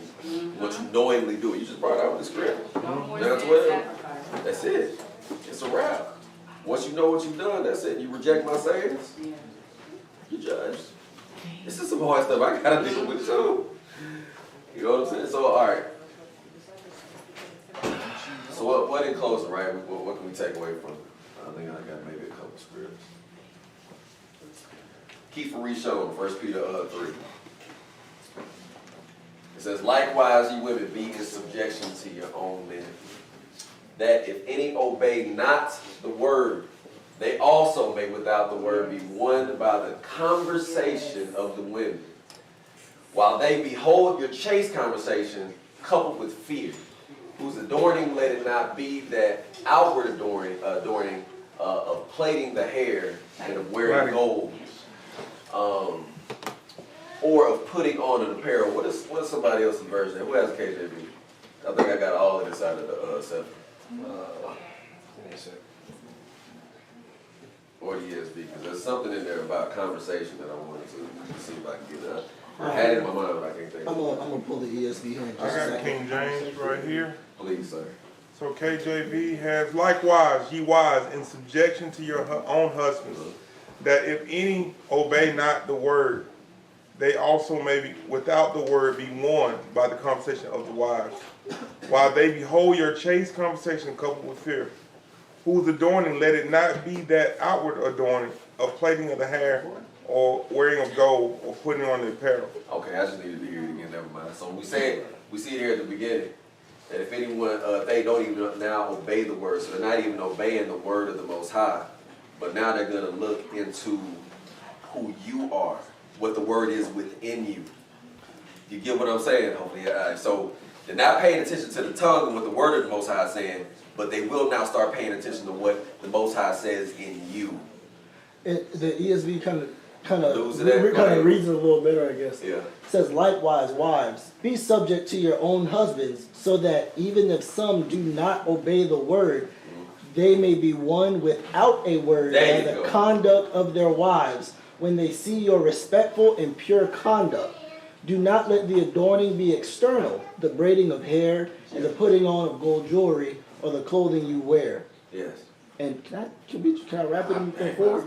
once you knowingly do it, you just brought out with the script. John 12. That's it. It's a wrap. Once you know what you've done, that's it. You reject my sayings, you judged. This is some hard stuff I gotta deal with too. You know what I'm saying? So, all right. So, what in closing, right? What can we take away from it? I think I got maybe a couple scripts. Keep for Rishon, 1 Peter 3. It says, Likewise, ye women, be in subjection to your own men, that if any obey not the word, they also may without the word be won by the conversation of the women, while they behold your chaste conversation coupled with fear, whose adorning let it not be that outward adorning of plaiting the hair and of wearing gold, or of putting on an apparel. What is somebody else's version? Who has KJV? I think I got all of this out of the seven. Or the ESV, because there's something in there about conversation that I wanted to see if I can get it out. I had it in my mind, but I can't think of it. I'm gonna pull the ESV here in just I a got second. King James right here. Please, sir. So KJV has, Likewise, ye wives, in subjection to your own husbands, that if any obey not the word, they also may be, without the word, be won by the conversation of the wives, while they behold your chaste conversation coupled with fear, whose adorning let it not be that outward adorning of plaiting of the hair, or wearing of gold, or putting on the apparel. Okay, I just needed to hear it again, never mind. So we see it here at the beginning, that if anyone, they don't even now obey the word, so they're not even obeying the word of the Most High, but now they're going to look into who you are, what the word is within you. You get what I'm saying? Hopefully, so they're not paying attention to the tongue and what the word of the Most High is saying, but they will now start paying attention to what the Most High says in you. The ESV kind of Losing reads it a little better, I guess. Yeah. It says, likewise, wives, be subject to your own husbands, so that even if some do not obey the word, they may be won without a word by the conduct of their wives, when they see your respectful and pure conduct. Do not let the adorning be external, the braiding of hair and the putting on of gold jewelry or the clothing you wear. Yes. And can I wrap it in forward?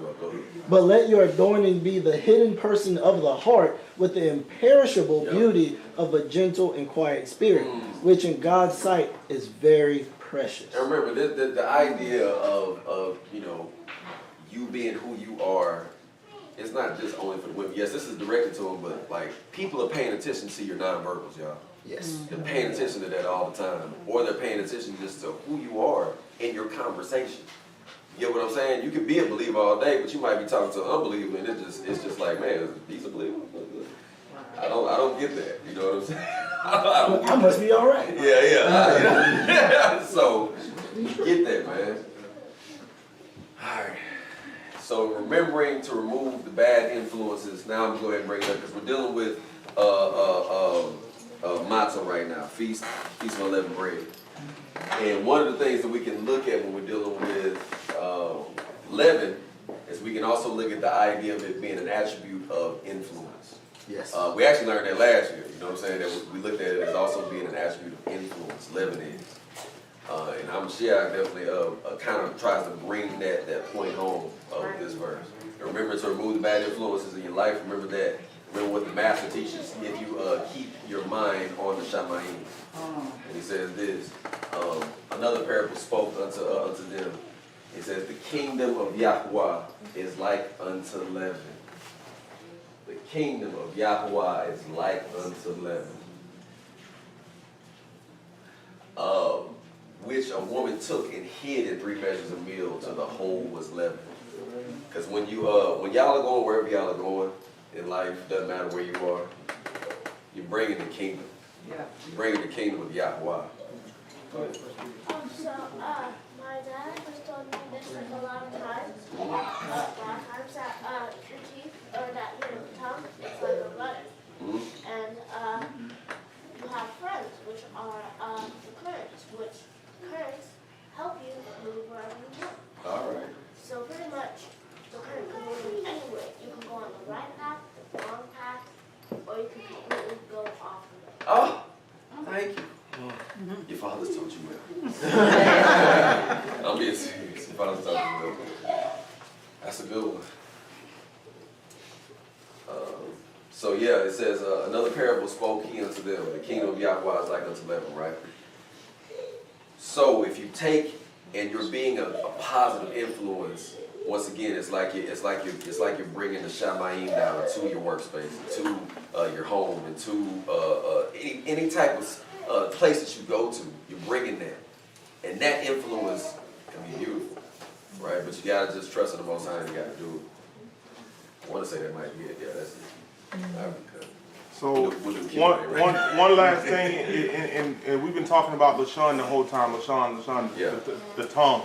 But let your adorning be the hidden person of the heart with the imperishable beauty of a gentle and quiet spirit, which in God's sight is very precious. And remember, the idea of you being who you are, it's not just only for the women. Yes, this is directed to them, but like people are paying attention to your nonverbals, y'all. Yes. They're paying attention to that all the time. Or they're paying attention just to who you are in your conversation. You get what I'm saying? You could be a believer all day, but you might be talking to an unbeliever, and it's just like, man, he's a believer. I don't get that. You know what I'm saying? I must be all right. Yeah. So get that, man. All right. So remembering to remove the bad influences. Now I'm going to go ahead and bring it up because we're dealing with matzah right now, feast of unleavened bread. And one of the things that we can look at when we're dealing with leaven is we can also look at the idea of it being an attribute of influence. Yes. We actually learned that last year. You know what I'm saying? That we looked at it as also being an attribute of influence. Leaven is. And Mashiach definitely kind of tries to bring that point home of this verse. And remember to remove the bad influences in your life. Remember that. Remember what the master teaches if you keep your mind on the Shamayim. And he says this. Another parable spoke unto them. He says, the kingdom of Yahuwah is like unto leaven. The kingdom of Yahuwah is like unto leaven. Which a woman took and hid in 3 measures of meal till the whole was leavened. Because when y'all are going wherever y'all are going in life, doesn't matter where you are, you're bringing the kingdom. Yeah. You're bringing the kingdom of Yahuwah. Go ahead. My dad has told me this like a lot of times. A lot of times that your teeth or that your tongue is like a letter. And you have friends, which are the currents, which currents help you move wherever you want. All right. So pretty much the current can move anywhere. You can go on the right path, the wrong path, or you can completely go off of it. Oh, thank you. Your father's told you well. I'm being serious. Your father's told you well. That's a good one. So yeah, it says, another parable spoke he unto them. The kingdom of Yahweh is like unto leaven, right? So if you take and you're being a positive influence, once again, it's like you're bringing the Shamayim down to your workspace, to your home, and to any type of place that you go to. You're bringing that, and that influence can be beautiful, right? But you gotta just trust in the Most High, and you gotta do it. I want to say that might be it. Yeah, that's it. So one last thing, and we've been talking about Lashan the whole time. Lashan, yeah. the tongue.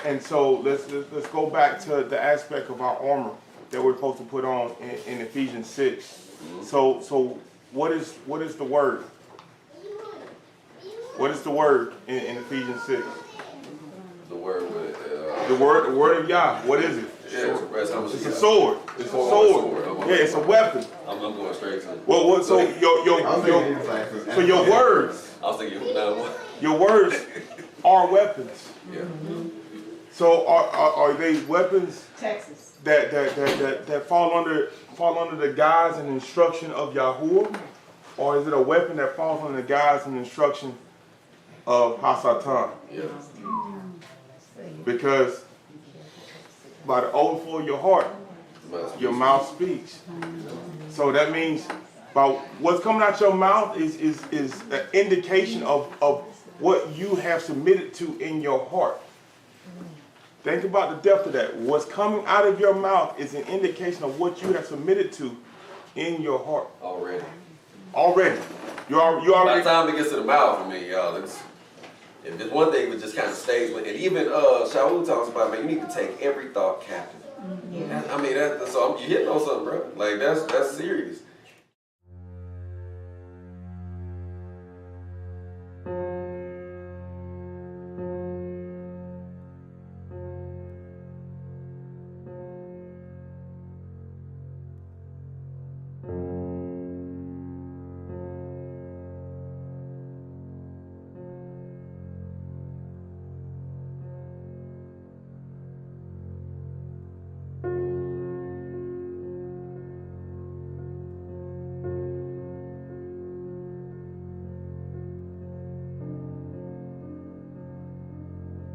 And so let's go back to the aspect of our armor that we're supposed to put on in Ephesians 6. Mm-hmm. So what is the word? What is the word in Ephesians 6? The word the word of Yah. What is it? Yeah, it's a sword. It's a sword. Yeah, it's a weapon. I'm going straight to it. Well, so your words. I was thinking now. Your words are weapons. Yeah. So are they weapons Texas. that fall under the guise and instruction of Yahuwah, or is it a weapon that falls under the guise and instruction of Hasatan? Yeah. Because by the overflow of your heart, your mouth speaks. So that means by what's coming out your mouth is an indication of what you have submitted to in your heart. Think about the depth of that. What's coming out of your mouth is an indication of what you have submitted to in your heart. Already. You already. By the time it gets to the mouth for me, y'all, if there's one thing that just kind of stays with, and even Shaul talks about, man, you need to take every thought captive. I mean, so you hitting on something, bro. Like that's serious.